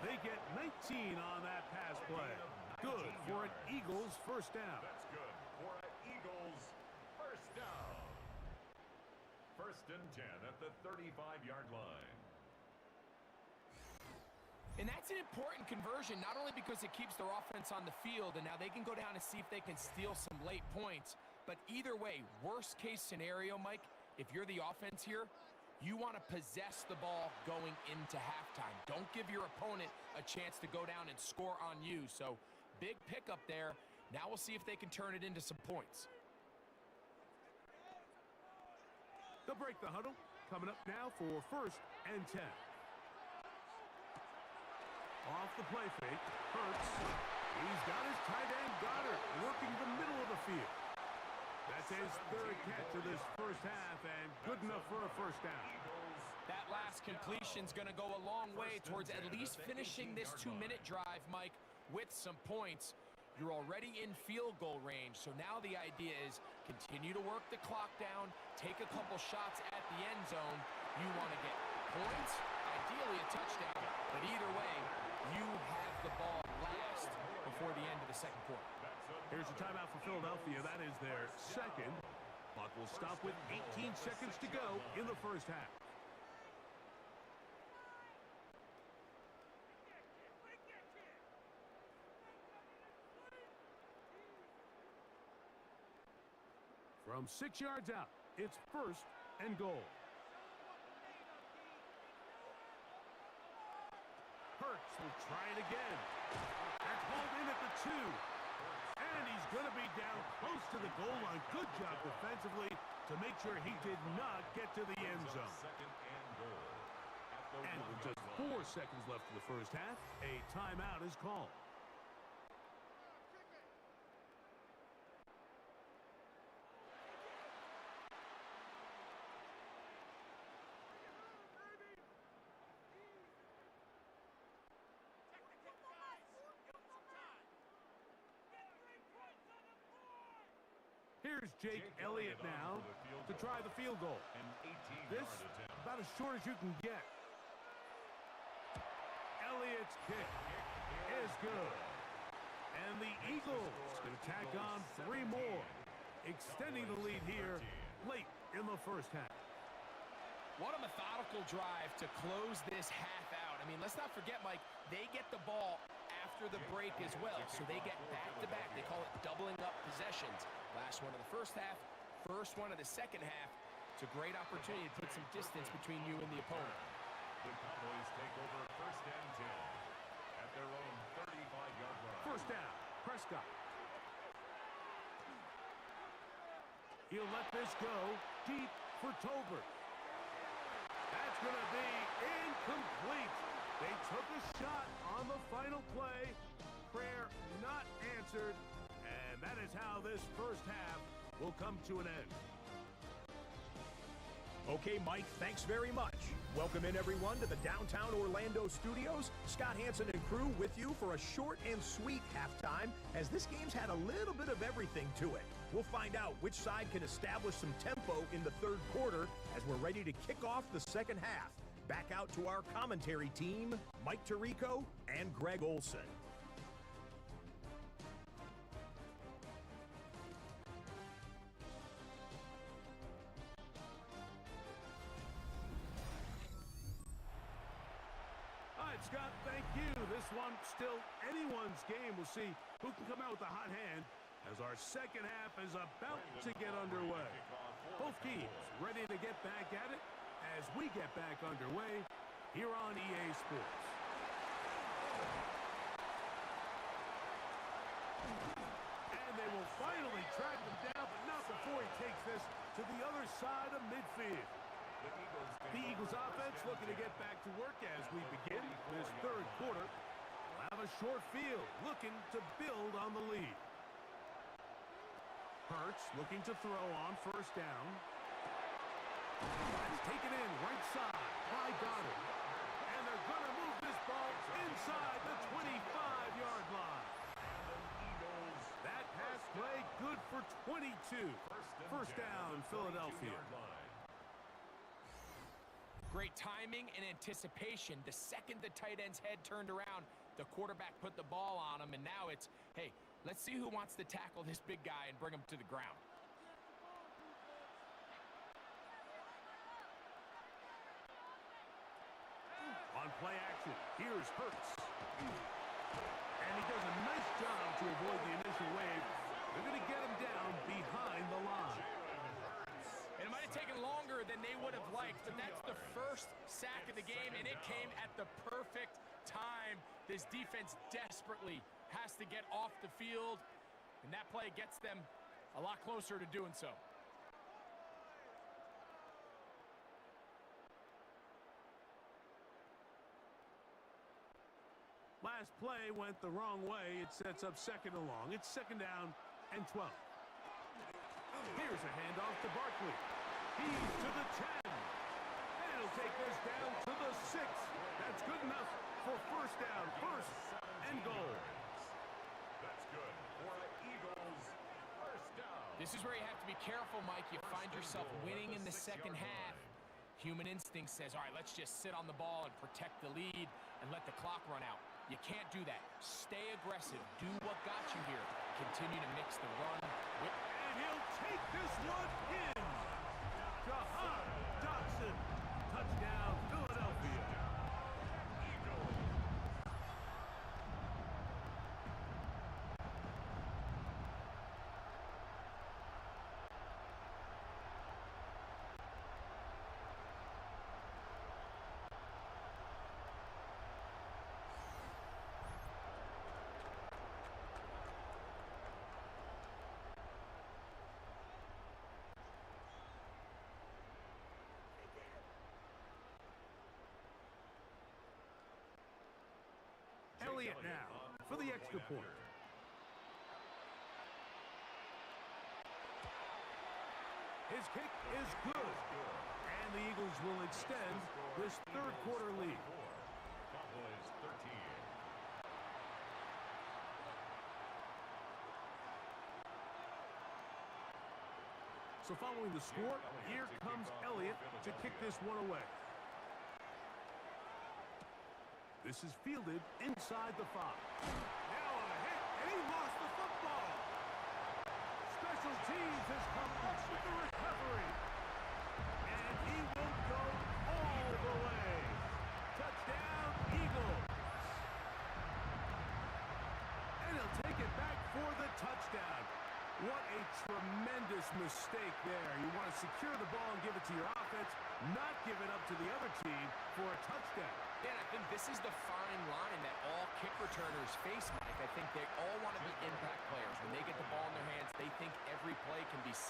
They get 19 on that pass play. Good for an Eagles 1st down. That's good for an Eagles 1st down. 1st and 10 at the 35-yard line. And that's an important conversion, not only because it keeps their offense on the field, and now they can go down and see if they can steal some late points. But either way, worst case scenario, Mike, if you're the offense here, you want to possess the ball going into halftime. Don't give your opponent a chance to go down and score on you. So big pickup there. Now we'll see if they can turn it into some points. They'll break the huddle. Coming up now for 1st and 10. Off the play fake, Hurts. He's got his tight end Goddard working the middle of the field. That's his 3rd catch of this first half, and good enough for a first down. That last completion's going to go a long way towards at least finishing this 2-minute drive, Mike, with some points. You're already in field goal range, so now the idea is continue to work the clock down, take a couple shots at the end zone. You want to get points, ideally a touchdown, but either way, you have the ball last before the end of the second quarter. Here's a timeout for Philadelphia. That is their 2nd. Clock will stop with 18 seconds to go in the first half. From 6 yards out, it's 1st and goal. Hurts will try it again. That's hauled in at the 2. And he's going to be down close to the goal line. Good job defensively to make sure he did not get to the end zone. And with just 4 seconds left in the first half, a timeout is called. Here's Jake Elliott now to try the field goal. This about as short as you can get. Elliott's kick is good. And the Eagles going to tack on 3 more, extending the lead here late in the first half. What a methodical drive to close this half out. I mean, let's not forget, Mike, they get the ball after the break as well, so they get back-to-back. They call it doubling up possessions. Last one of the first half, first one of the second half. It's a great opportunity to put some distance between you and the opponent. The Cowboys take over 1st and 10 at their own 35-yard line. First down, Prescott. He'll let this go deep for Tolbert. That's going to be incomplete. They took a shot on the final play. Prayer not answered. And that is how this first half will come to an end. Okay, Mike, thanks very much. Welcome in, everyone, to the downtown Orlando studios. Scott Hansen and crew with you for a short and sweet halftime, as this game's had a little bit of everything to it. We'll find out which side can establish some tempo in the 3rd quarter as we're ready to kick off the second half. Back out to our commentary team, Mike Tirico and Greg Olson. Scott, thank you. This one still anyone's game. We'll see who can come out with a hot hand as our second half is about to get underway. Both teams ready to get back at it as we get back underway here on EA Sports. And they will finally track him down, but not before he takes this to the other side of midfield. The Eagles offense looking to get back to work as we begin this 3rd quarter. We'll have a short field looking to build on the lead. Hurts looking to throw on 1st down. That's taken in right side by Goddard. And they're going to move this ball inside the 25-yard line. That pass play good for 22. First down, Philadelphia. Great timing and anticipation. The second the tight end's head turned around, the quarterback put the ball on him, and now it's, hey, let's see who wants to tackle this big guy and bring him to the ground. On play action. Here's Hurts. And he does a nice job to avoid the initial wave. They're going to get him down behind the line. And it might have taken longer than they would have liked, but that's the first sack of the game, and it came at the perfect time. This defense desperately has to get off the field, and that play gets them a lot closer to doing so. Last play went the wrong way. It sets up second and long. It's second down and 12. Here's a handoff to Barkley. He's to the 10. And he'll take this down to the 6. That's good enough for first down. First and goal. That's good for an Eagles first down. This is where you have to be careful, Mike. You find yourself winning in the second half. Human instinct says, all right, let's just sit on the ball and protect the lead and let the clock run out. You can't do that. Stay aggressive. Do what got you here. Continue to mix the run. And he'll take this one in. Dotson. Touchdown, Philadelphia. Elliott now for the extra point. His kick is good. And the Eagles will extend this third quarter lead. Cowboys 13. So following the score, here comes Elliott to kick this one away. This is fielded inside the 5. Now on a hit, and he lost the football. Special teams has come up with the recovery. And he will go all the way. Touchdown, Eagles. And he'll take it back for the touchdown. What a tremendous mistake there. You want to secure the ball and give it to your offense, not give it up to the other team for a touchdown. Dan, I think this is the fine line that all kick returners face, Mike. I think they all want to be impact players. When they get the ball in their hands, they think every play can be 6.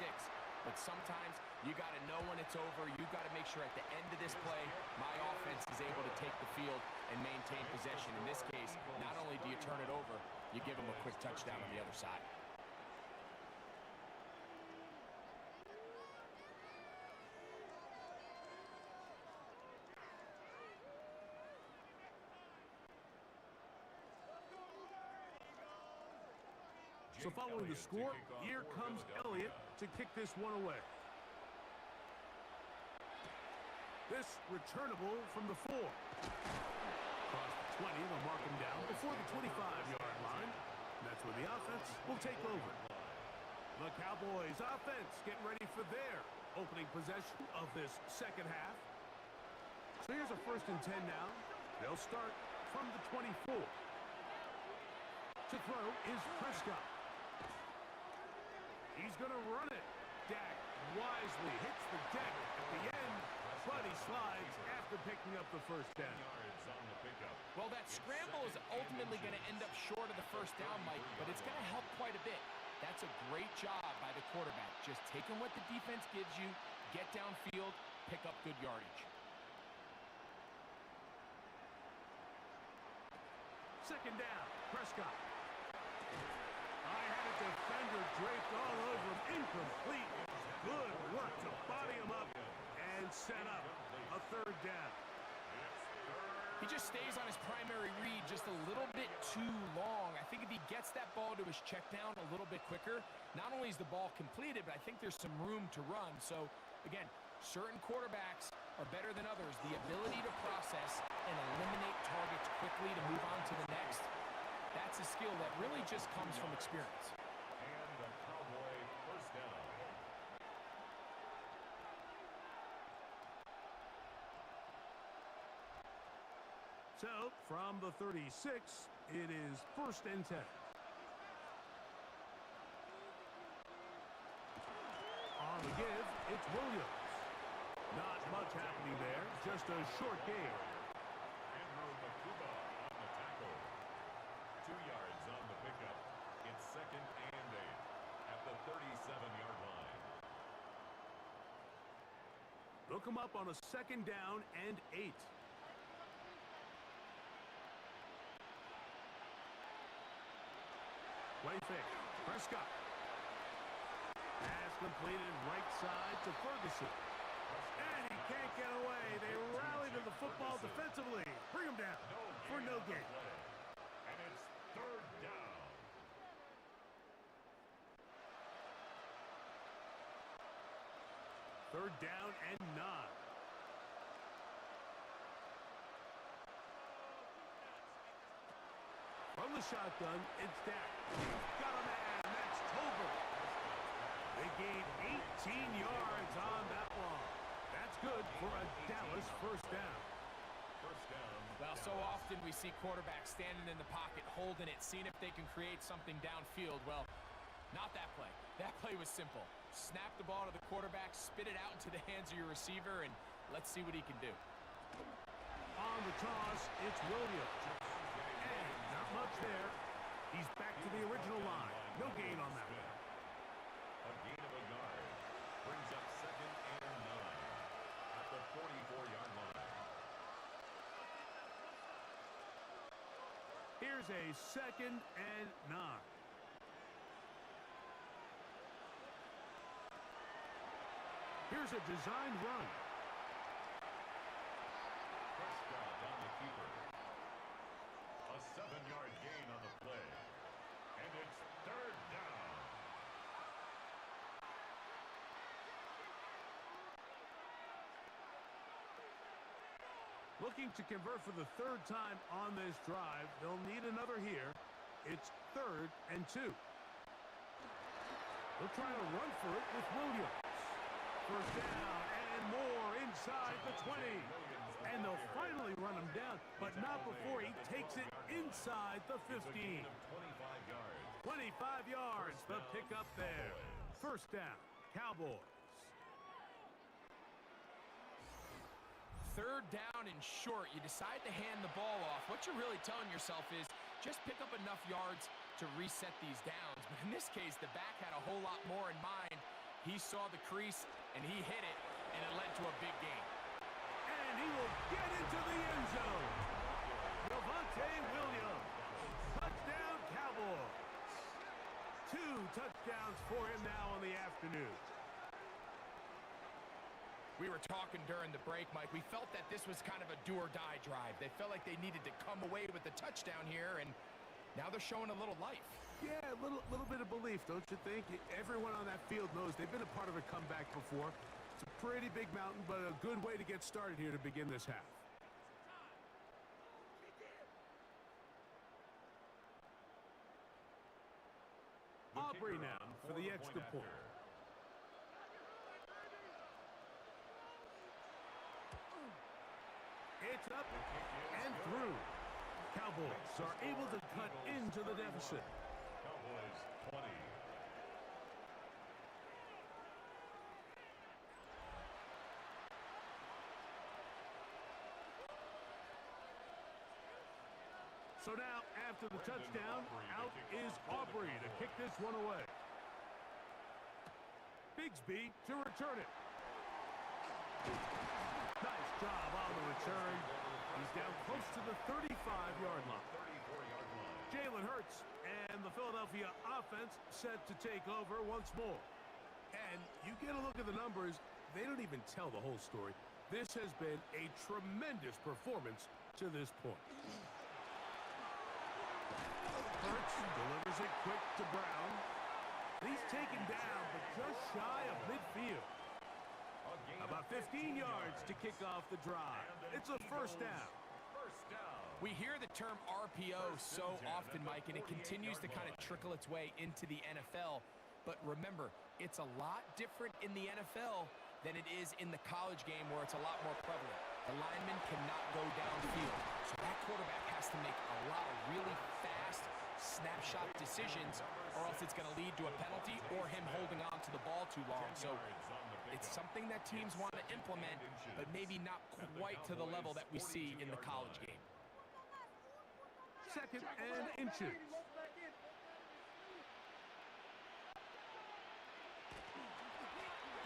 But sometimes you got to know when it's over. You got to make sure at the end of this play, my offense is able to take the field and maintain possession. In this case, not only do you turn it over, you give them a quick touchdown on the other side. So following the score, here comes Elliott to kick this one away. This returnable from the 4. Across the 20, they'll mark him down before the 25-yard line. That's where the offense will take over. The Cowboys offense getting ready for their opening possession of this second half. So here's a 1st and 10 now. They'll start from the 24. To throw is Prescott. He's going to run it. Dak wisely hits the deck at the end, but he slides after picking up the first down. Well, that scramble is ultimately going to end up short of the first down, Mike, but it's going to help quite a bit. That's a great job by the quarterback. Just taking what the defense gives you, get downfield, pick up good yardage. Second down, Prescott. I had a defender draped all over him. Incomplete. Good work to body him up and set up a third down. He just stays on his primary read just a little bit too long. I think if he gets that ball to his check down a little bit quicker, not only is the ball completed, but I think there's some room to run. So, again, certain quarterbacks are better than others. The ability to process and eliminate targets quickly to move on to the next, that's a skill that really just comes from experience. And the Cowboy first down. From the 36, it is 1st and 10. On the give, it's Williams. Not much happening there, just a short gain. Andrew Makuba on the tackle. 2 yards on the pickup. It's 2nd and 8 at the 37-yard line. Look him up on a 2nd down and 8. Play fake. Prescott. Pass completed right side to Ferguson. And he can't get away. They rally to the football defensively. Bring him down for no gain. And it's 3rd down. Third down and 9. From the shotgun, it's Dak. Got a man. That's Tolbert. They gained 18 yards on that one. That's good for a Dallas 1st down. First down. Well, so often we see quarterbacks standing in the pocket, holding it, seeing if they can create something downfield. Well, not that play. That play was simple. Snap the ball to the quarterback, spit it out into the hands of your receiver, and let's see what he can do. On the toss, it's Williams. And not much there. He's back to the original line. No gain on that one. A gain of a yard. Brings up 2nd and 9 at the 44-yard line. Here's a 2nd and 9. Here's a designed run. Prescott on the keeper. A 7-yard gain on the play. And it's 3rd down. Looking to convert for the 3rd time on this drive. They'll need another here. It's 3rd and 2. They'll try to run for it with Williams. 1st down and more inside the 20. And they'll finally run him down, but not before he takes it inside the 15. 25 yards. 25 yards, the pickup there. 1st down, Cowboys. 3rd down and short. You decide to hand the ball off. What you're really telling yourself is just pick up enough yards to reset these downs. But in this case, the back had a whole lot more in mind. He saw the crease, and he hit it, and it led to a big gain. And he will get into the end zone. Javonte Williams. Touchdown, Cowboys. 2 touchdowns for him now in the afternoon. We were talking during the break, Mike. We felt that this was kind of a do-or-die drive. They felt like they needed to come away with the touchdown here, and now they're showing a little life. Yeah, a little bit of belief, don't you think? Everyone on that field knows they've been a part of a comeback before. It's a pretty big mountain, but a good way to get started here to begin this half. Aubrey now for the extra point. It's up and through. Cowboys are able to cut into the deficit. Cowboys 20. So now, after the touchdown, out is Aubrey to kick this one away. Bigsby to return it. Nice job on the return. He's down close to the 35-yard line. Jalen Hurts and the Philadelphia offense set to take over once more. And you get a look at the numbers, they don't even tell the whole story. This has been a tremendous performance to this point. Hurts delivers it quick to Brown. He's taken down, but just shy of midfield. About 15 yards to kick off the drive. It's a 1st down. We hear the term RPO so often, Mike, and it continues to kind of trickle its way into the NFL. But remember, it's a lot different in the NFL than it is in the college game where it's a lot more prevalent. The lineman cannot go downfield. So that quarterback has to make a lot of really fast snapshot decisions, or else it's going to lead to a penalty or him holding on to the ball too long. So it's something that teams want to implement, but maybe not quite to the level that we see in the college game. 2nd and inches.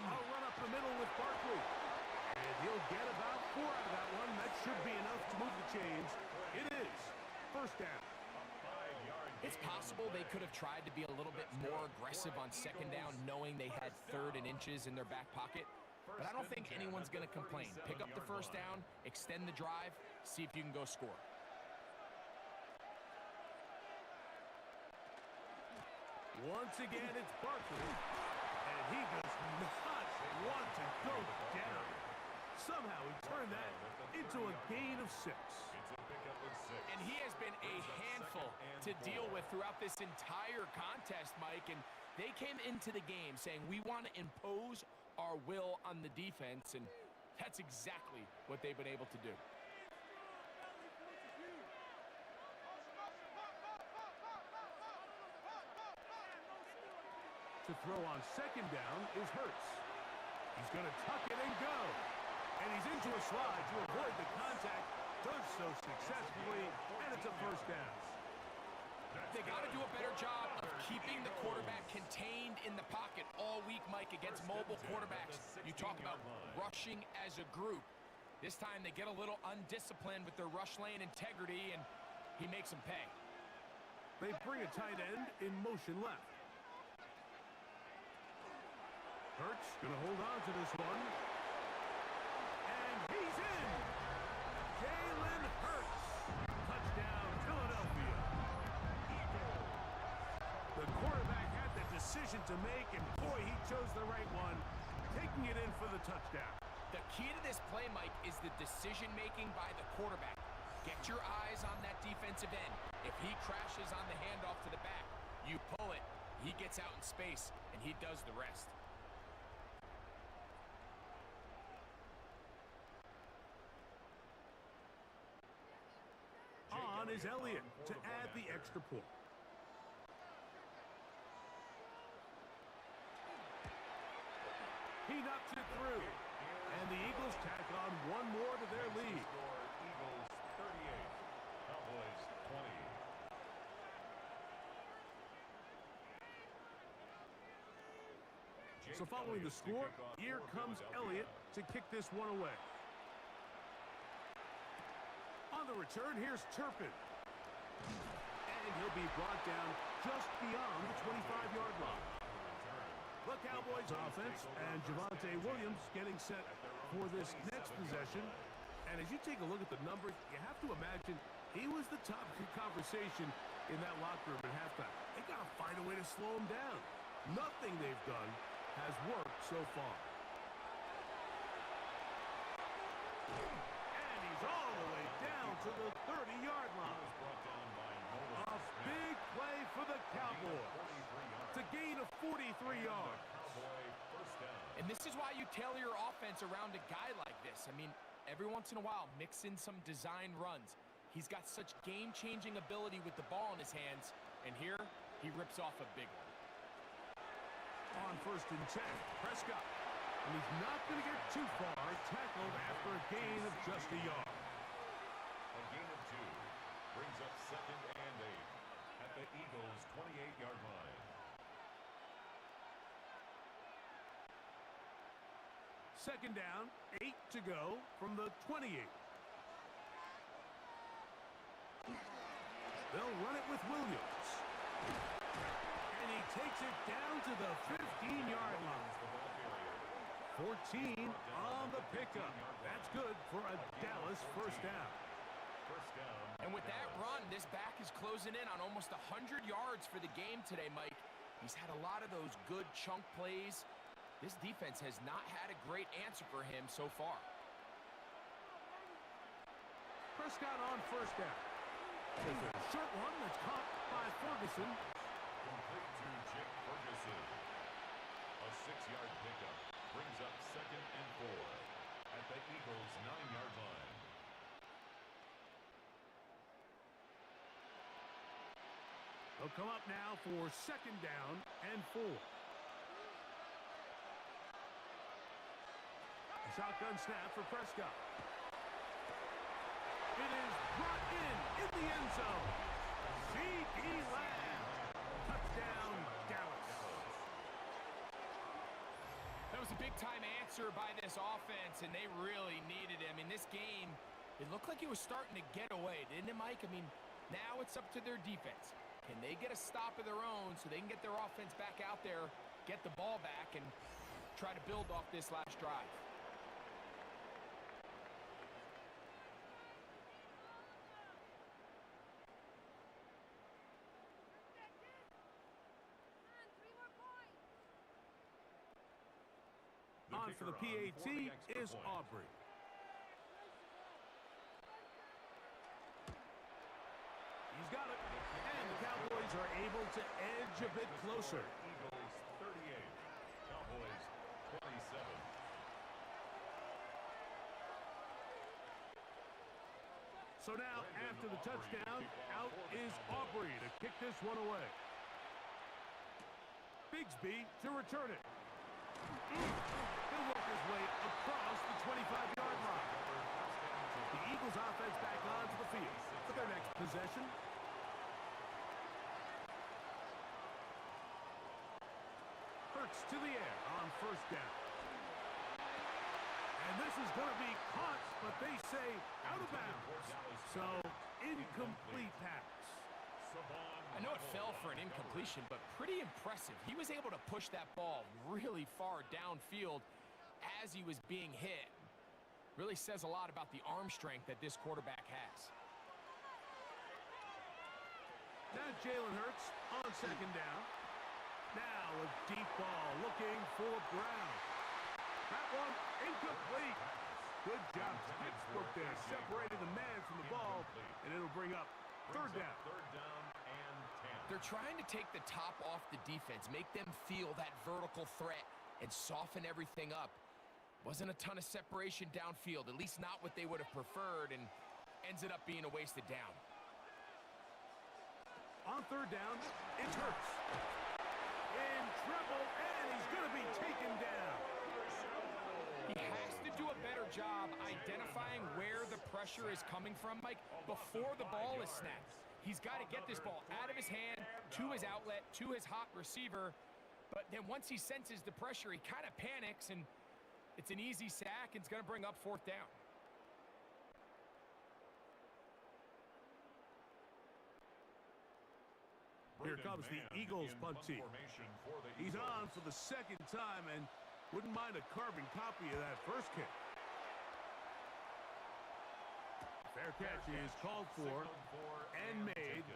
I'll run up the middle with Barkley. And he'll get about 4 out of that one. That should be enough to move the chains. It is 1st down. It's possible they could have tried to be a little bit more aggressive on 2nd down, knowing they had 3rd and inches in their back pocket. But I don't think anyone's going to complain. Pick up the 1st down, extend the drive, see if you can go score. Once again, it's Barkley. And he does not want to go down. Somehow he turned that into a gain of 6. And he has been a handful to deal with throughout this entire contest, Mike. And they came into the game saying, we want to impose our will on the defense. And that's exactly what they've been able to do. To throw on 2nd down is Hurts. He's going to tuck it and go. And he's into a slide to avoid the contact. Does so successfully, and it's a 1st down. They got to do a better job of keeping the quarterback contained in the pocket all week, Mike, against mobile quarterbacks. You talk about rushing as a group. This time they get a little undisciplined with their rush lane integrity, and he makes them pay. They bring a tight end in motion left. Hurts going to hold on to this one. And he's in! Jalen Hurts. Touchdown, Philadelphia. The quarterback had the decision to make, and boy, he chose the right one, taking it in for the touchdown. The key to this play, Mike, is the decision-making by the quarterback. Get your eyes on that defensive end. If he crashes on the handoff to the back, you pull it, he gets out in space, and he does the rest. On is Elliott to add the extra point. He knocks it through. And the Eagles tack on one more to their lead. Eagles 38, Cowboys 20. So following the score, here comes Elliott to kick this one away. On the return, here's Turpin. And he'll be brought down just beyond the 25-yard line. The Cowboys offense and Javonte Williams getting set for this next possession. And as you take a look at the numbers, you have to imagine he was the topic of conversation in that locker room at halftime. They got to find a way to slow him down. Nothing they've done has worked so far. And he's all the way down to the 30-yard line. A big play for the Cowboys. It's a gain of 43 yards. And this is why you tailor your offense around a guy like this. I mean, every once in a while, mix in some design runs. He's got such game-changing ability with the ball in his hands, and here, he rips off a big one. On 1st and 10, Prescott. And he's not going to get too far, tackled after a gain of just a yard. A gain of 2 brings up 2nd and 8 at the Eagles' 28-yard line. Second down, 8 to go from the 28. They'll run it with Williams. And he takes it down to the 15-yard line. 14 on the pickup. That's good for a Dallas 1st down. And with that run, this back is closing in on almost 100 yards for the game today, Mike. He's had a lot of those good chunk plays. This defense has not had a great answer for him so far. Prescott on 1st down. There's a short one that's caught by Ferguson. Complete to Jake Ferguson. A 6-yard pickup brings up 2nd and 4 at the Eagles' 9-yard line. They'll come up now for 2nd down and 4. Shotgun snap for Prescott. It is brought in the end zone. C.D. Lamb. Touchdown, Dallas. That was a big-time answer by this offense, and they really needed it. I mean, this game, it looked like it was starting to get away, didn't it, Mike? I mean, now it's up to their defense. Can they get a stop of their own so they can get their offense back out there, get the ball back, and try to build off this last drive? On for the PAT is Aubrey. He's got it. And the Cowboys are able to edge a bit closer. Eagles 38, Cowboys 27. So now, after the touchdown, out is Aubrey to kick this one away. Bigsby to return it. He'll work his way across the 25-yard line. The Eagles offense back onto the field for their next possession. Hurts to the air on 1st down. And this is going to be caught, but they say out of bounds. So, incomplete pass. I know it fell for an incompletion, but pretty impressive. He was able to push that ball really far downfield as he was being hit. Really says a lot about the arm strength that this quarterback has. Now Jalen Hurts on 2nd down. Now a deep ball looking for Brown. That one incomplete. Good job, textbook there, separating the man from the ball, and it'll bring up 3rd down. 3rd down and 10. They're trying to take the top off the defense, make them feel that vertical threat, and soften everything up. Wasn't a ton of separation downfield, at least not what they would have preferred, and ends it up being a wasted down. On 3rd down, it's Hurts. In trouble, and he's going to be taken down. He has to do a better job identifying where the pressure is coming from, Mike, before the ball is snapped. He's got to get this ball out of his hand, to his outlet, to his hot receiver. But then once he senses the pressure, he kind of panics, and it's an easy sack, and it's going to bring up 4th down. Here comes the Eagles punt team. He's on for the 2nd time and wouldn't mind a carbon copy of that first kick. Fair catch is called for and made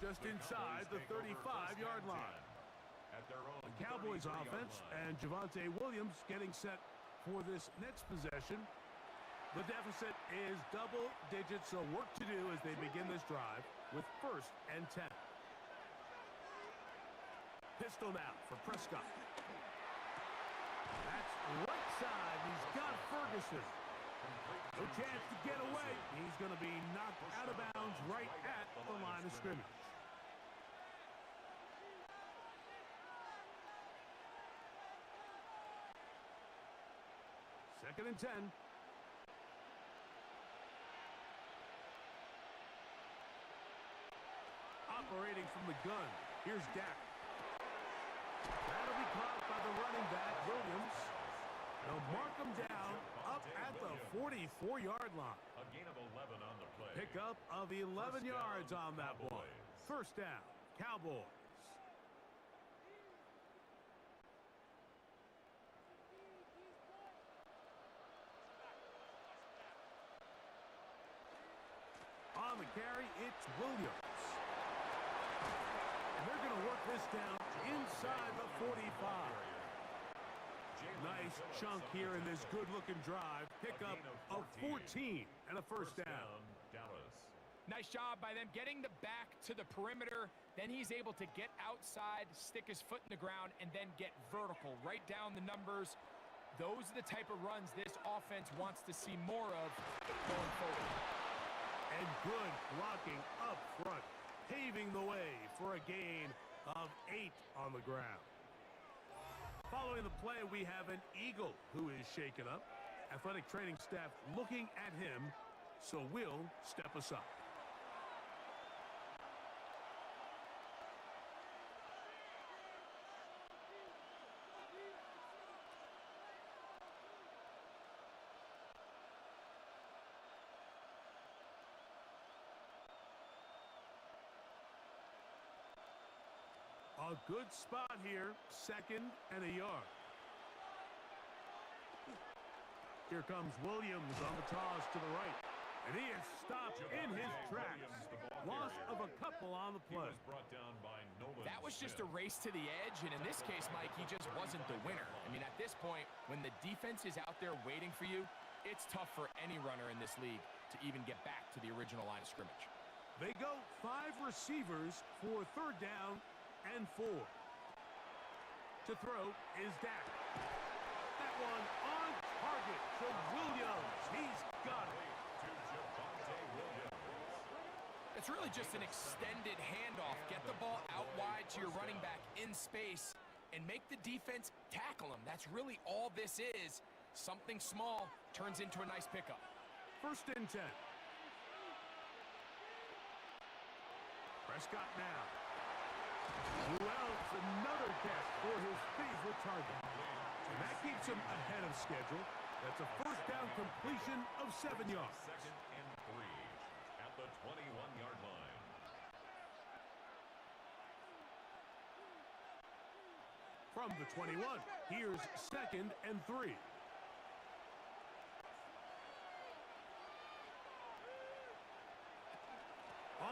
just inside the 35-yard line. The Cowboys offense and Javonte Williams getting set for this next possession. The deficit is double digits, so work to do as they begin this drive with 1st and 10. Pistol now for Prescott. That's right side. He's got Ferguson. No chance to get away. He's going to be knocked out of bounds right at the line of scrimmage. Second and 10. Operating from the gun. Here's Dak. That'll be caught by the running back, Williams. They'll mark him down up at the 44-yard line. A gain of 11 on the play. Pickup of 11 yards on that one. 1st down, Cowboys. On the carry, it's Williams. And they're going to work this down inside the 45. Nice chunk here in this good-looking drive. Pickup of 14 and a 1st down. Dallas. Nice job by them getting the back to the perimeter. Then he's able to get outside, stick his foot in the ground, and then get vertical. Right down the numbers. Those are the type of runs this offense wants to see more of going forward. And good blocking up front, paving the way for a gain of 8 on the ground. Following the play, we have an Eagle who is shaken up. Athletic training staff looking at him, so we'll step aside. A good spot here, 2nd and a yard. Here comes Williams on the toss to the right. And he is stopped in his tracks. Loss of a couple on the play. That was just a race to the edge, and in this case, Mike, he just wasn't the winner. I mean, at this point, when the defense is out there waiting for you, it's tough for any runner in this league to even get back to the original line of scrimmage. They go 5 receivers for 3rd down and 4. To throw is Dak. That one on target to Williams. He's got it. It's really just an extended handoff. Get the ball out wide to your running back in space and make the defense tackle him. That's really all this is. Something small turns into a nice pickup. 1st and 10. Prescott now. Who else? Another catch for his favorite target. And that keeps him ahead of schedule. That's a 1st down completion of 7 yards. 2nd and 3 at the 21-yard line. From the 21, here's 2nd and 3.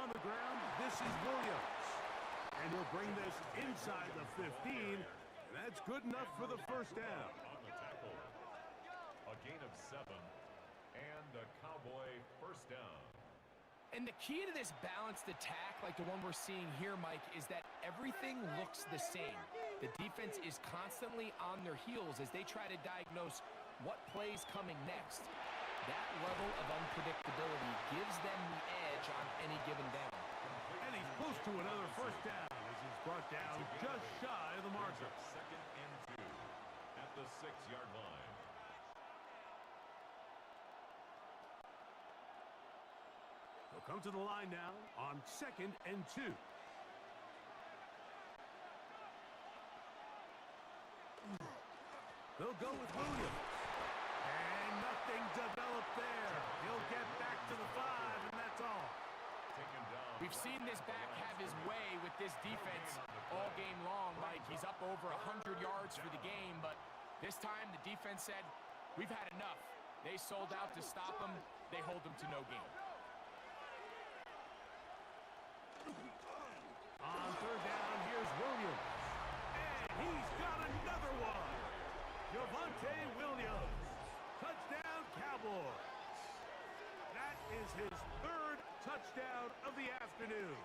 On the ground, this is Williams. And he'll bring this inside the 15. And that's good enough for the 1st down. On the tackle. A gain of 7 and a Cowboy 1st down. And the key to this balanced attack, like the one we're seeing here, Mike, is that everything looks the same. The defense is constantly on their heels as they try to diagnose what play's coming next. That level of unpredictability gives them the edge on any given down. And he's close to another 1st down as he's brought down just shy of the marker. 2nd and 2 at the 6-yard line. He'll come to the line now on 2nd and 2. They'll go with Williams. And nothing developed there. He'll get back to the 5, and that's all. We've seen this back have his way with this defense all game long, Mike. He's up over 100 yards for the game, but this time the defense said, we've had enough. They sold out to stop him. They hold him to no gain. On 3rd down, here's Williams. And he's got another one. Javonte Williams. Touchdown, Cowboys. That is his 3rd touchdown of the afternoon.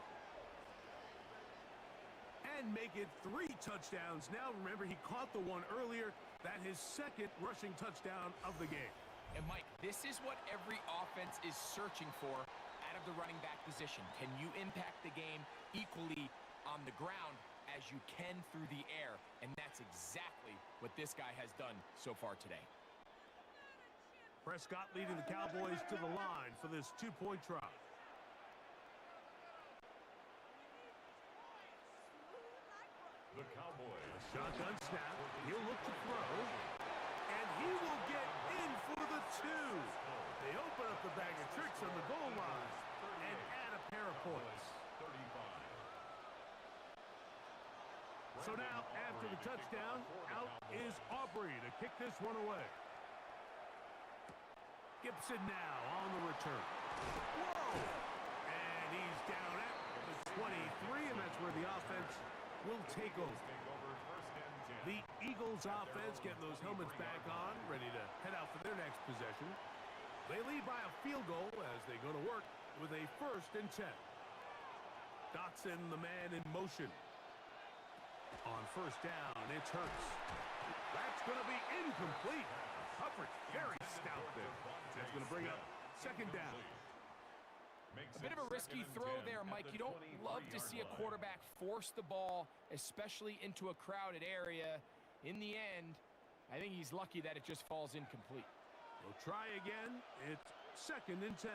And make it 3 touchdowns now. Remember, he caught the one earlier. That his 2nd rushing touchdown of the game. And Mike, this is what every offense is searching for out of the running back position. Can you impact the game equally on the ground as you can through the air? And that's exactly what this guy has done so far today. Prescott leading the Cowboys to the line for this 2-point try. The Cowboys. Shotgun snap. He'll look to throw. And he will get in for the 2. They open up the bag of tricks on the goal line and add a pair of points. 35. So now, after the touchdown, out is Aubrey to kick this one away. Gibson now on the return. Whoa! And he's down at the 23, and that's where the offense will take over. The Eagles offense getting those helmets back on, ready to head out for their next possession. They lead by a field goal as they go to work with a 1st and 10. Dotson, the man in motion. On 1st down, it's Hurts. That's going to be incomplete. Coverage very stout there. That's going to bring up 2nd down. makes A bit it of a risky 2nd and throw 10 there, at Mike. the You don't love to 23-yard see a line. quarterback force the ball, especially into a crowded area. In the end, I think he's lucky that it just falls incomplete. We'll try again. It's 2nd and 10.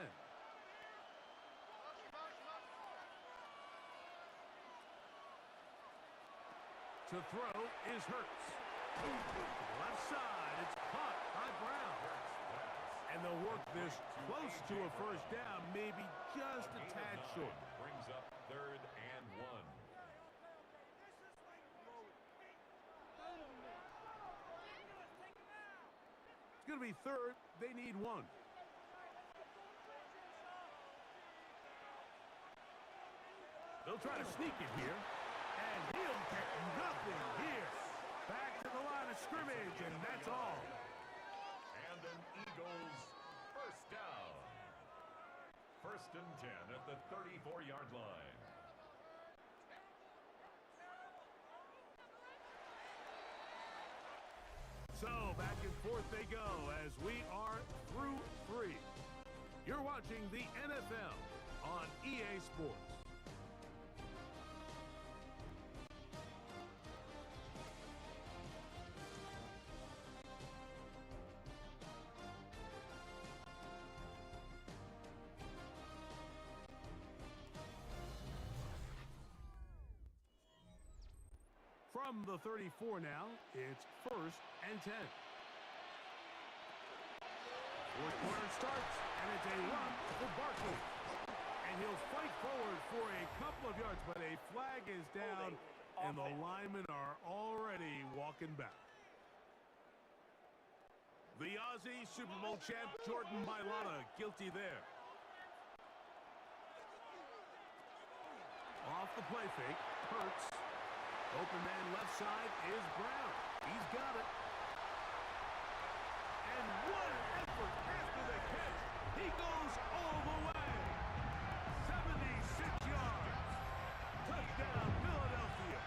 To throw is Hurts. Left side, it's caught by Brown. And they'll work this close to a first down, maybe just a tad short. Brings up 3rd and 1. It's going to be 3rd. They need 1. They'll try to sneak it here. And he'll get nothing here. Back to the line of scrimmage, and that's all. And an Eagles first down. 1st and 10 at the 34-yard line. So back and forth they go as we are through 3. You're watching the NFL on EA Sports. From the 34 now, it's 1st and 10. Fourth quarter starts, and it's a run for Barkley. And he'll fight forward for a couple of yards, but a flag is down, and the linemen are already walking back. The Aussie Super Bowl champ, Jordan Mailata, guilty there. Off the play fake, Hurts. Open man left side is Brown. He's got it. And what an effort after the catch. He goes all the way. 76 yards. Touchdown, Philadelphia.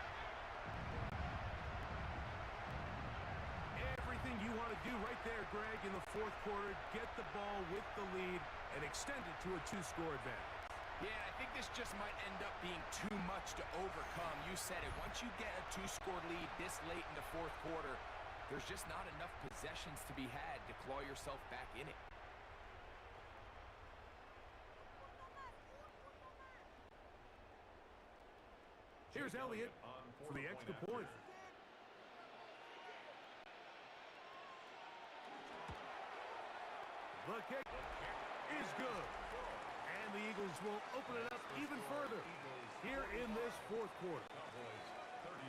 Everything you want to do right there, Greg, in the 4th quarter. Get the ball with the lead and extend it to a 2-score advantage. Yeah, I think this just might end up being too much to overcome. You said it. Once you get a 2-score lead this late in the 4th quarter, there's just not enough possessions to be had to claw yourself back in it. Here's Elliott for the extra point. The kick is good. And the Eagles will open it up even further here in this 4th quarter. Cowboys 35.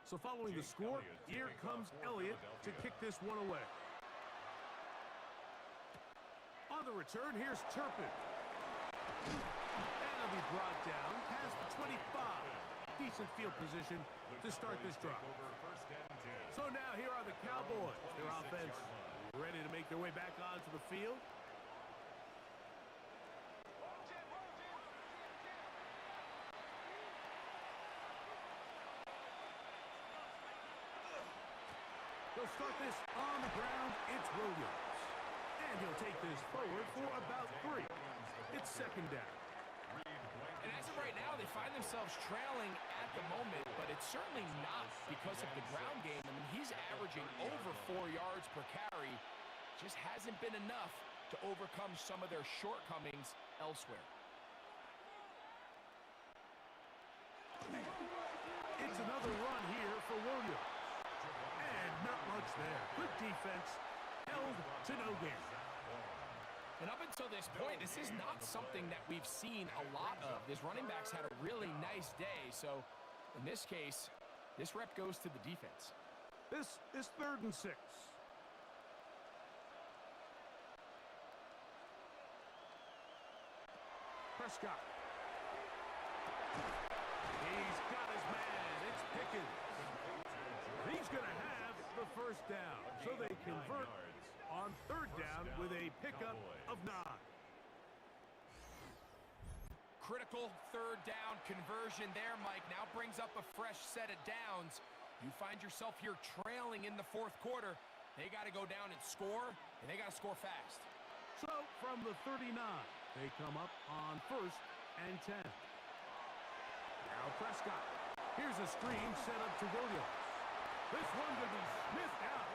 So following the score, here comes Elliott to kick this one away. On the return, here's Turpin. And it'll be brought down past the 25. Decent field position to start this drive. So now here are the Cowboys. Their offense ready to make their way back onto the field. They'll start this on the ground. It's Williams. And he'll take this forward for about 3. It's 2nd down. And as of right now, they find themselves trailing at the moment, but it's certainly not because of the ground game. I mean, he's averaging over 4 yards per carry. Just hasn't been enough to overcome some of their shortcomings elsewhere. It's another run here for Williams. And not much there. Good defense. Held to no gain. And up until this point, this is not something that we've seen a lot of. This running back's had a really nice day. So in this case, this rep goes to the defense. This is 3rd and 6. Prescott. He's got his man. It's Pickens. He's going to have the first down. So they convert on 3rd down with a pickup of 9. critical third down conversion there, Mike. Now brings up a fresh set of downs. You find yourself here trailing in the fourth quarter. They got to go down and score, and they got to score fast. So from the 39, they come up on 1st and 10. Now Prescott. Here's a screen set up to Williams. This one to be sniffed out.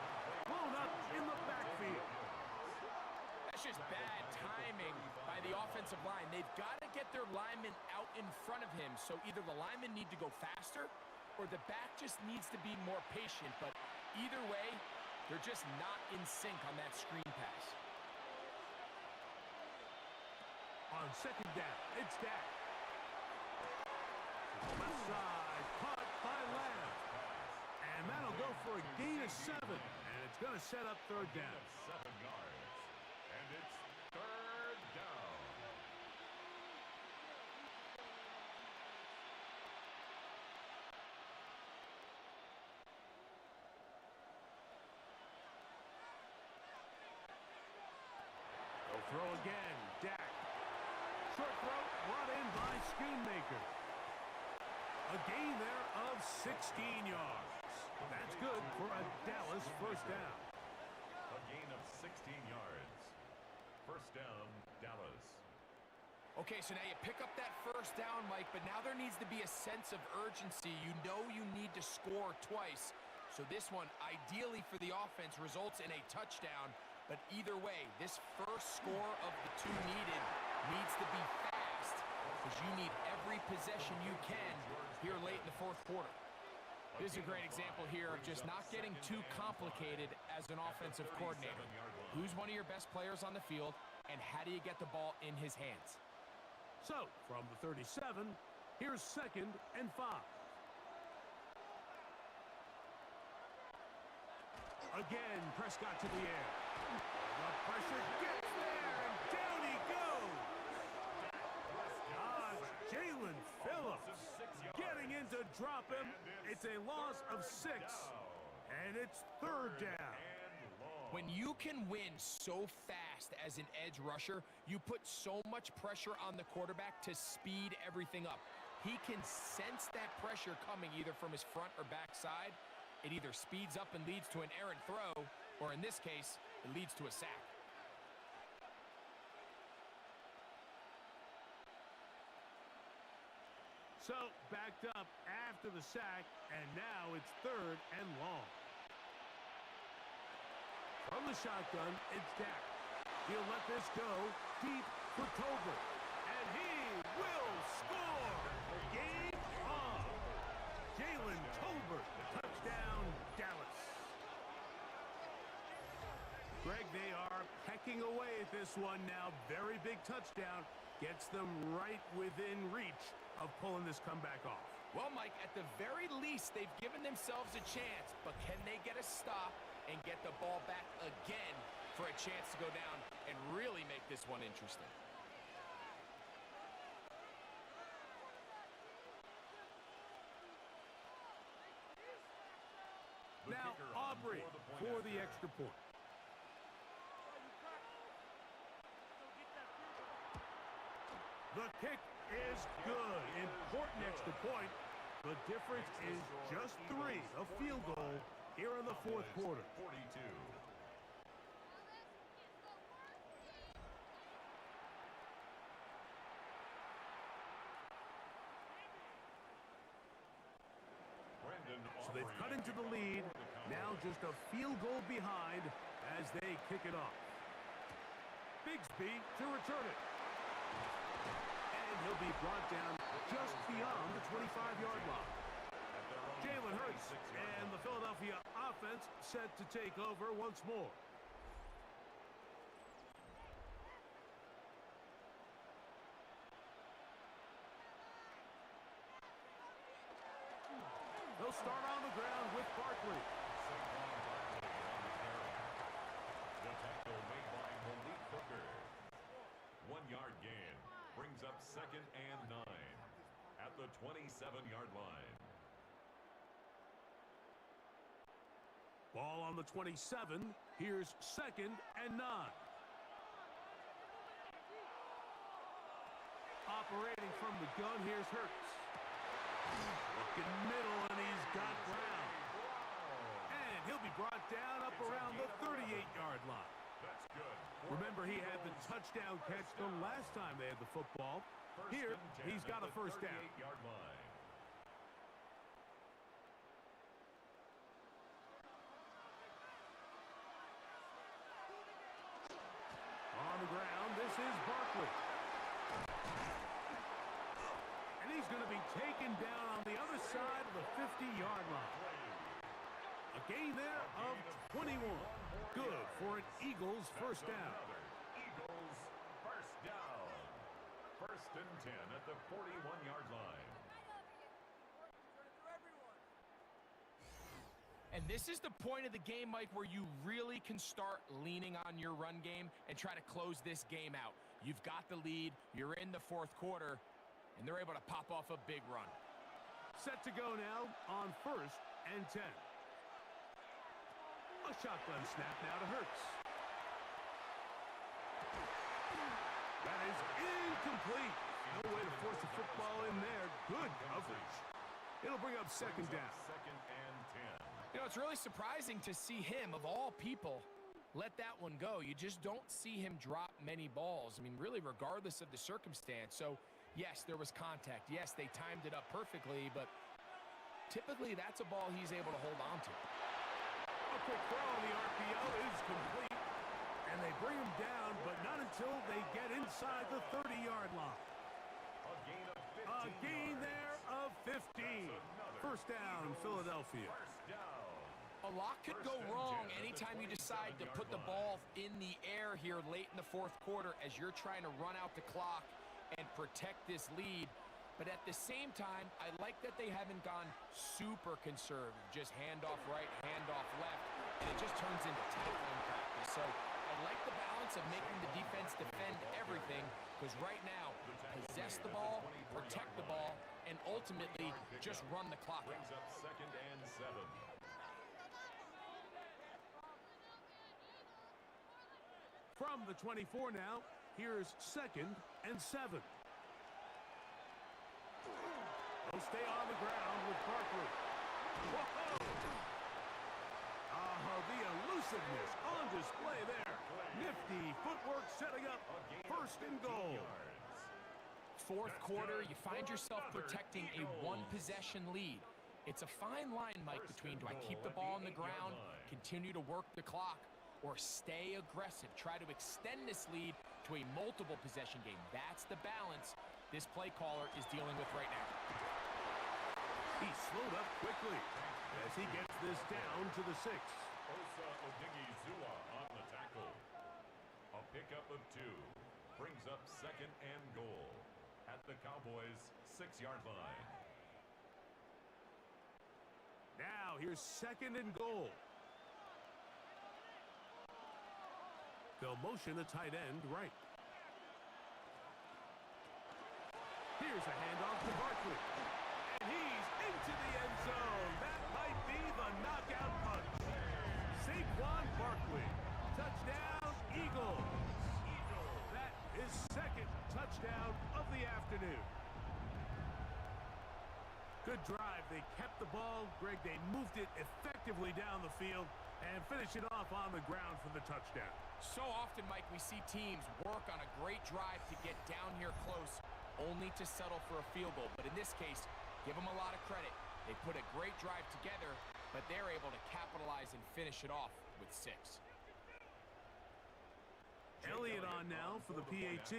Blown up in the backfield. That's just bad timing by the offensive line. They've got to get their linemen out in front of him. So either the linemen need to go faster or the back just needs to be more patient. But either way, they're just not in sync on that screen pass. On 2nd down, it's Dak. Left side, caught by Lamb. And that'll go for a gain of 7. And it's going to set up 3rd down. 7 yards. And it's 3rd down. They'll throw again. Dak. Short throw brought in by Schoonmaker. A gain there of 16 yards. That's good for a Dallas 1st down. A gain of 16 yards. 1st down, Dallas. Okay, so now you pick up that 1st down, Mike, but now there needs to be a sense of urgency. You know you need to score twice. So this one, ideally for the offense, results in a touchdown. But either way, this first score of the 2 needed needs to be fast because you need every possession you can here late in the 4th quarter. This is a great example here of just not getting too complicated as an offensive coordinator. Who's one of your best players on the field, and how do you get the ball in his hands? So, from the 37, here's 2nd and 5. Again, Prescott to the air. The pressure gets there, and down he goes. Jalen Phillips getting in to drop him. It's a loss of 6, and it's 3rd down. When you can win so fast as an edge rusher, you put so much pressure on the quarterback to speed everything up. He can sense that pressure coming either from his front or back side. It either speeds up and leads to an errant throw, or in this case, it leads to a sack. So, backed up after the sack, and now it's 3rd and long. From the shotgun, it's Dak. He'll let this go deep for Tolbert. And he will score! Game on! Jalen Tolbert, touchdown, Dallas. Greg, they are pecking away at this one now. Very big touchdown. Gets them right within reach of pulling this comeback off. Well, Mike, at the very least, they've given themselves a chance, but can they get a stop and get the ball back again for a chance to go down and really make this one interesting? Now, Aubrey for the extra point. The kick is good. Important extra point. The difference is just 3, a field goal here in the 4th quarter. 42. So they've cut into the lead. Now just a field goal behind as they kick it off. Bigsby to return it. And he'll be brought down just beyond the 25-yard line. Jalen Hurts and the Philadelphia offense set to take over once more. They'll start on the ground with Barkley. The tackle made by Malik Hooker. 1-yard gain brings up 2nd and 9 at the 27-yard line. Ball on the 27. Here's 2nd and 9. Operating from the gun, here's Hurts. Looking middle, and he's got Brown. And he'll be brought down up around the 38-yard line. That's good. Remember, he had the touchdown catch the last time they had the football. Here, he's got a first down. 38-yard line. On the ground, this is Barkley. And he's going to be taken down on the other side of the 50-yard line. A gain there of 21. Good for an Eagles first down. Eagles first down. First and 10 at the 41-yard line. And this is the point of the game, Mike, where you really can start leaning on your run game and try to close this game out. You've got the lead, you're in the fourth quarter, and they're able to pop off a big run. Set to go now on first and 10. A shotgun snap now to Hurts. That is incomplete. No way to force the football in there. Good coverage. It'll bring up second down. Second and 10. You know, it's really surprising to see him, of all people, let that one go. You just don't see him drop many balls. I mean, really, regardless of the circumstance. So, yes, there was contact. Yes, they timed it up perfectly, but typically that's a ball he's able to hold on to. A quick throw on the RPO is complete, and they bring him down, but not until they get inside the 30-yard line. A gain of 15. A gain there of 15. First down, Philadelphia. First down. A lot could go wrong anytime you decide to put the ball in the air here late in the fourth quarter as you're trying to run out the clock and protect this lead. But at the same time, I like that they haven't gone super conservative. Just handoff right, handoff left, and it just turns into tackling practice. So I like the balance of making the defense defend everything, because right now, possess the ball, protect the ball, and ultimately just run the clock out. Brings up second and 7. From the 24 now, here's second and 7. They'll stay on the ground with Barkley. Whoa! The elusiveness on display there. Nifty footwork setting up first and goal. Fourth quarter, you find yourself protecting a one-possession lead. It's a fine line, Mike, between do I keep the ball on the ground, continue to work the clock, or stay aggressive, try to extend this lead to a multiple possession game. That's the balance this play caller is dealing with right now. He slowed up quickly as he gets this down to the 6. Osa Odigizua on the tackle. A pickup of 2 brings up second and goal at the Cowboys' 6-yard line. Now here's second and goal. They'll motion a tight end right. Here's a handoff to Barkley. And he's into the end zone. That might be the knockout punch. Saquon Barkley. Touchdown, Eagles. That is second touchdown of the afternoon. Good drive. They kept the ball. Greg, they moved it effectively down the field and finished it off on the ground for the touchdown. So often, Mike, we see teams work on a great drive to get down here close, only to settle for a field goal. But in this case, give them a lot of credit. They put a great drive together, but they're able to capitalize and finish it off with 6. Elliott on now for the PAT.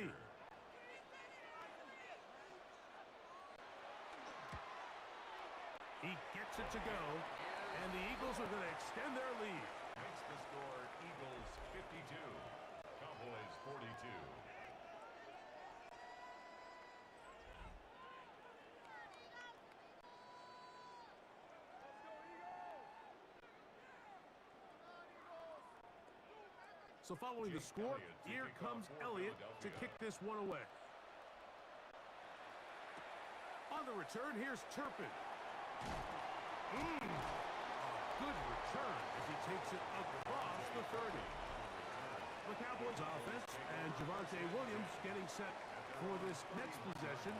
He gets it to go, and the Eagles are going to extend their lead. Makes the score Eagles 52, Cowboys 42. So following the score, here comes Elliott to kick this one away. On the return, here's Turpin. Good return as he takes it across the 30. The Cowboys offense and Javonte Williams getting set for this next possession,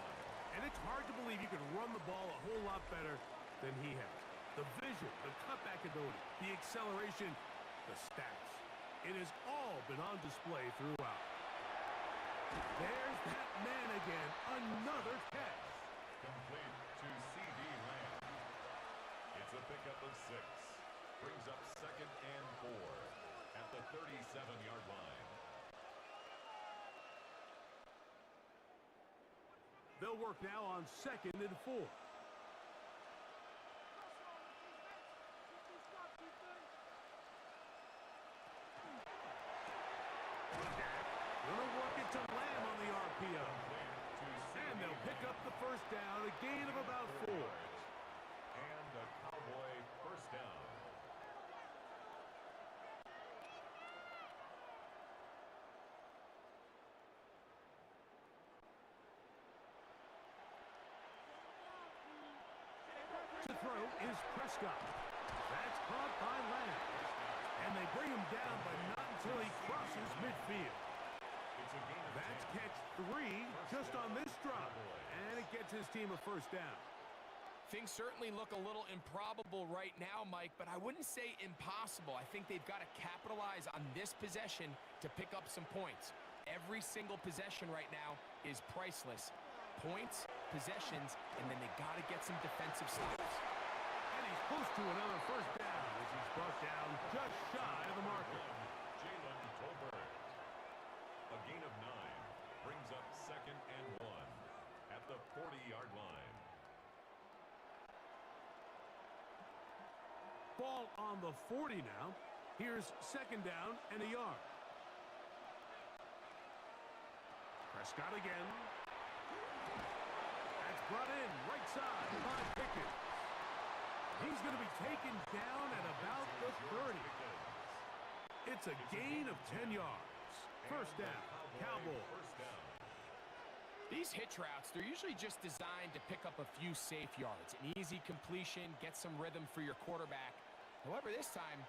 and it's hard to believe you can run the ball a whole lot better than he has. The vision, the cutback ability, the acceleration, the stats. It has all been on display throughout. There's that man again, another catch. Complete to CD Lamb. It's a pickup of 6. Brings up 2nd and 4 at the 37-yard line. They'll work now on 2nd and 4. Gonna work it to Lamb on the RPO. And they'll pick up the first down, a gain of about 4. And a Cowboy first down. To throw is Prescott. That's caught by Lamb. And they bring him down, but not until he crosses midfield. That's catch 3 just on this drop. And it gets his team a first down. Things certainly look a little improbable right now, Mike, but I wouldn't say impossible. I think they've got to capitalize on this possession to pick up some points. Every single possession right now is priceless. Points, possessions, and then they got to get some defensive stops. And he's close to another first down as he's brought down just shy of the marker. Jalen Hurts. A gain of 9 brings up 2nd and 1 at the 40-yard line. Ball on the 40 now. Here's 2nd down and a yard. Prescott again. That's brought in right side by Pickens. He's going to be taken down at about the 30. It's a gain of 10 yards. First down, Cowboys. These hitch routes, they're usually just designed to pick up a few safe yards. An easy completion, get some rhythm for your quarterback. However, this time,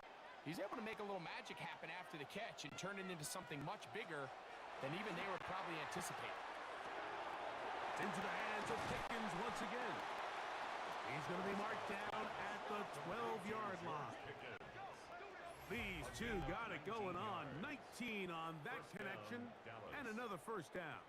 he's able to make a little magic happen after the catch and turn it into something much bigger than even they were probably anticipating. Into the hands of Pickens once again. He's going to be marked down at the 12-yard line. These two got it going on. 19 on that connection, and another first down.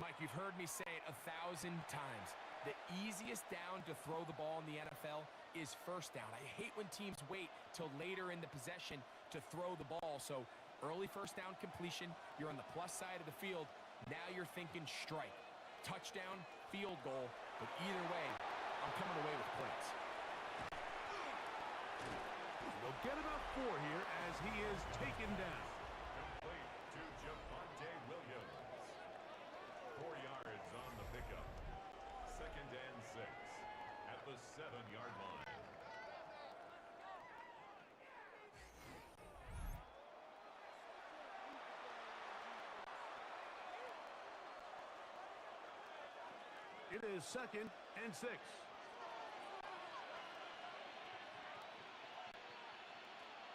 Mike, you've heard me say it 1,000 times. The easiest down to throw the ball in the NFL is first down. I hate when teams wait till later in the possession to throw the ball. So early first down completion, you're on the plus side of the field. Now you're thinking strike, touchdown, field goal. But either way, I'm coming away with points. They'll get about 4 here as he is taken down. Complete to Javonte Williams. 4 yards on the pickup. 2nd and 6 at the 7-yard line. It is 2nd and 6.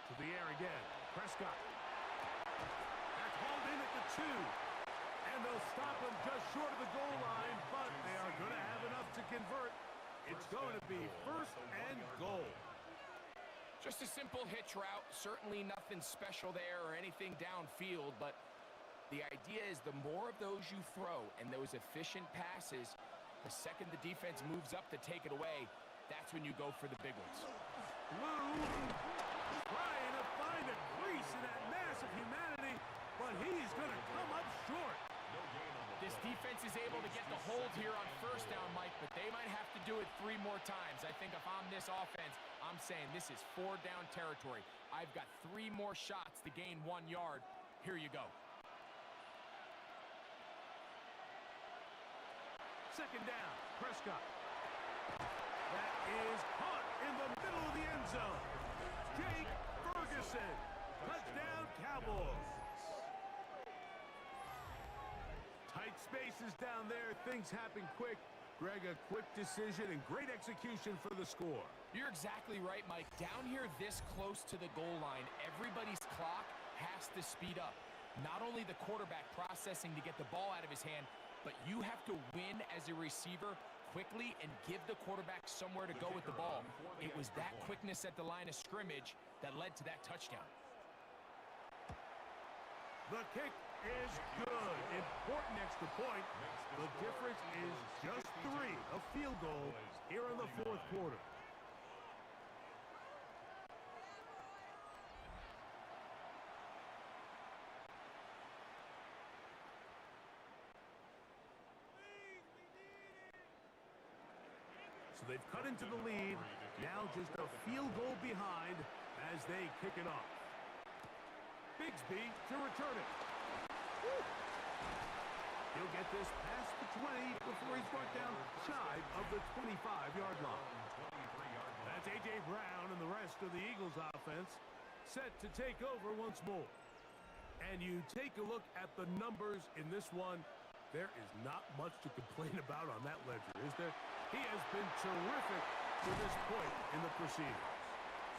To the air again. Prescott. That's hauled in at the 2. And they'll stop him just short of the goal line, but they are going to have enough to convert. It's going to be 1st and goal. Just a simple hitch route. Certainly nothing special there or anything downfield, but the idea is the more of those you throw and those efficient passes, the second the defense moves up to take it away, that's when you go for the big ones. Lou trying to find a crease in that mass of humanity, but he's going to come up short. This defense is able to get the hold here on first down, Mike, but they might have to do it 3 more times. I think if I'm this offense, I'm saying this is 4 down territory. I've got 3 more shots to gain 1 yard. Here you go. 2nd down, Prescott. That is caught in the middle of the end zone. Jake Ferguson. Touchdown, Cowboys. Tight spaces down there. Things happen quick. Greg, a quick decision and great execution for the score. You're exactly right, Mike. Down here this close to the goal line, everybody's clock has to speed up. Not only the quarterback processing to get the ball out of his hand, but you have to win as a receiver quickly and give the quarterback somewhere to go with the ball. It was that quickness at the line of scrimmage that led to that touchdown. The kick is good. Important extra point. The difference is just 3. A field goal here in the fourth quarter. So they've cut into the lead. Now just a field goal behind as they kick it off. Bigsby to return it. Woo! He'll get this past the 20 before he's brought down shy of the 25-yard line. That's A.J. Brown and the rest of the Eagles offense set to take over once more. And you take a look at the numbers in this one. There is not much to complain about on that ledger, is there? He has been terrific to this point in the proceedings.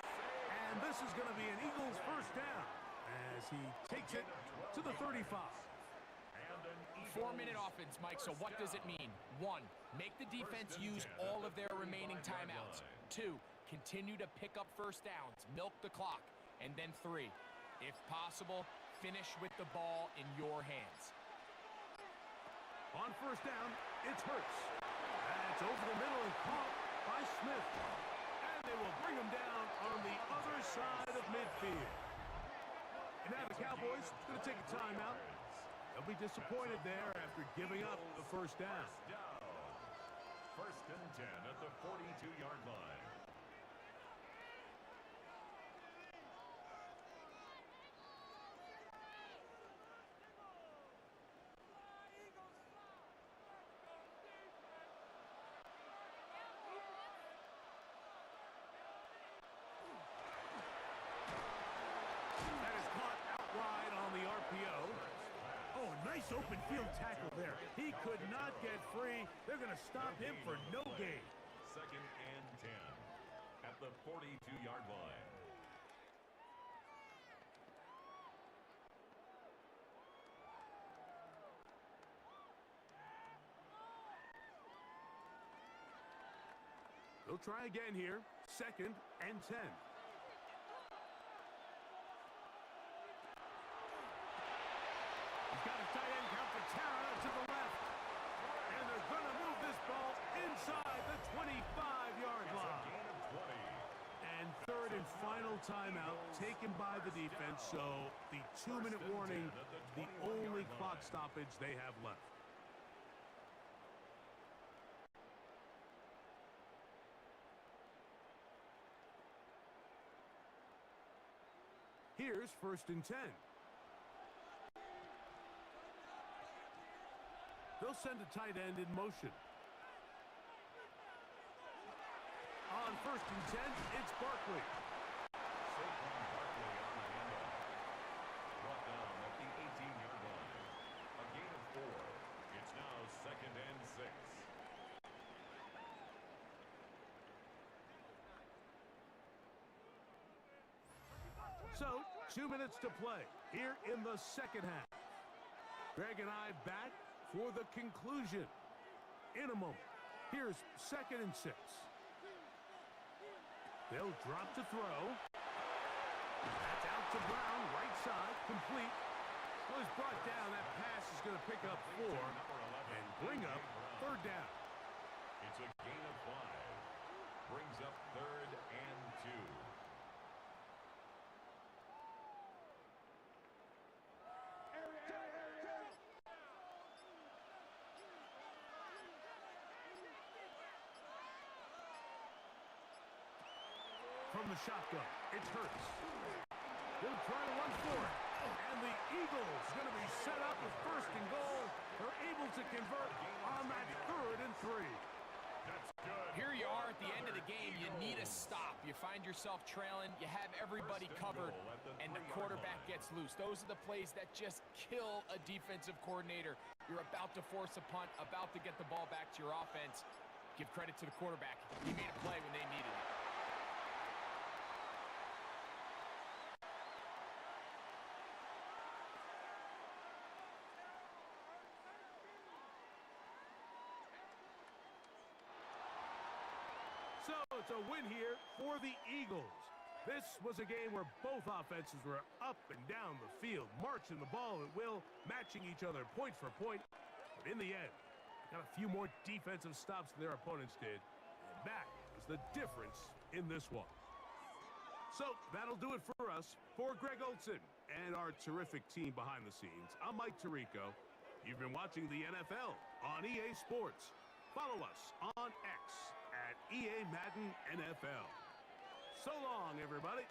And this is going to be an Eagles first down as he takes it to the 35. 4-minute offense, Mike, so what does it mean? 1, make the defense use all of their remaining timeouts. 2, continue to pick up first downs, milk the clock. And then 3, if possible, finish with the ball in your hands. On first down, it's Hurts. That's over the middle and caught by Smith. And they will bring him down on the other side of midfield. And now the Cowboys going to take a timeout. They'll be disappointed there after giving up the first down. First and 10 at the 42-yard line. That is caught outright on the RPO. Oh, nice open field tackle there. He could not get free. They're going to stop him for no gain. Second and 10 at the 42-yard line. They'll try again here. Second and 10. He's got a tight end count for Tara to the left. And they're going to move this ball inside the 25-yard line. And third and final timeout taken by the defense. So the 2-minute warning, the only clock stoppage they have left. Here's first and 10. They'll send a tight end in motion. On first and 10, it's Barkley. Saquon Barkley on the handoff. Brought down at the 18-yard line. A gain of 4. It's now second and 6. So, 2 minutes to play here in the second half. Greg and I back for the conclusion in a moment. Here's second and 6. They'll drop to throw. That's out to Brown, right side, complete. Well, he's brought down. That pass is going to pick up 4 and bring up third down. It's a gain of 5. Brings up third and 2. From the shotgun, it's Hurts. He'll try to run for it. And the Eagles going to be set up with first and goal. They're able to convert on that third and 3. That's good. Here you are at the end of the game. You need a stop. You find yourself trailing. You have everybody covered, and the quarterback gets loose. Those are the plays that just kill a defensive coordinator. You're about to force a punt, about to get the ball back to your offense. Give credit to the quarterback. He made a play when they needed it. So it's a win here for the Eagles. This was a game where both offenses were up and down the field, marching the ball at will, matching each other point for point. But in the end, got a few more defensive stops than their opponents did. And that was the difference in this one. So that'll do it for us. For Gxlden and our terrific team behind the scenes, I'm Mike Tirico. You've been watching the NFL on EA Sports. Follow us on X at EA Madden NFL. So long, everybody.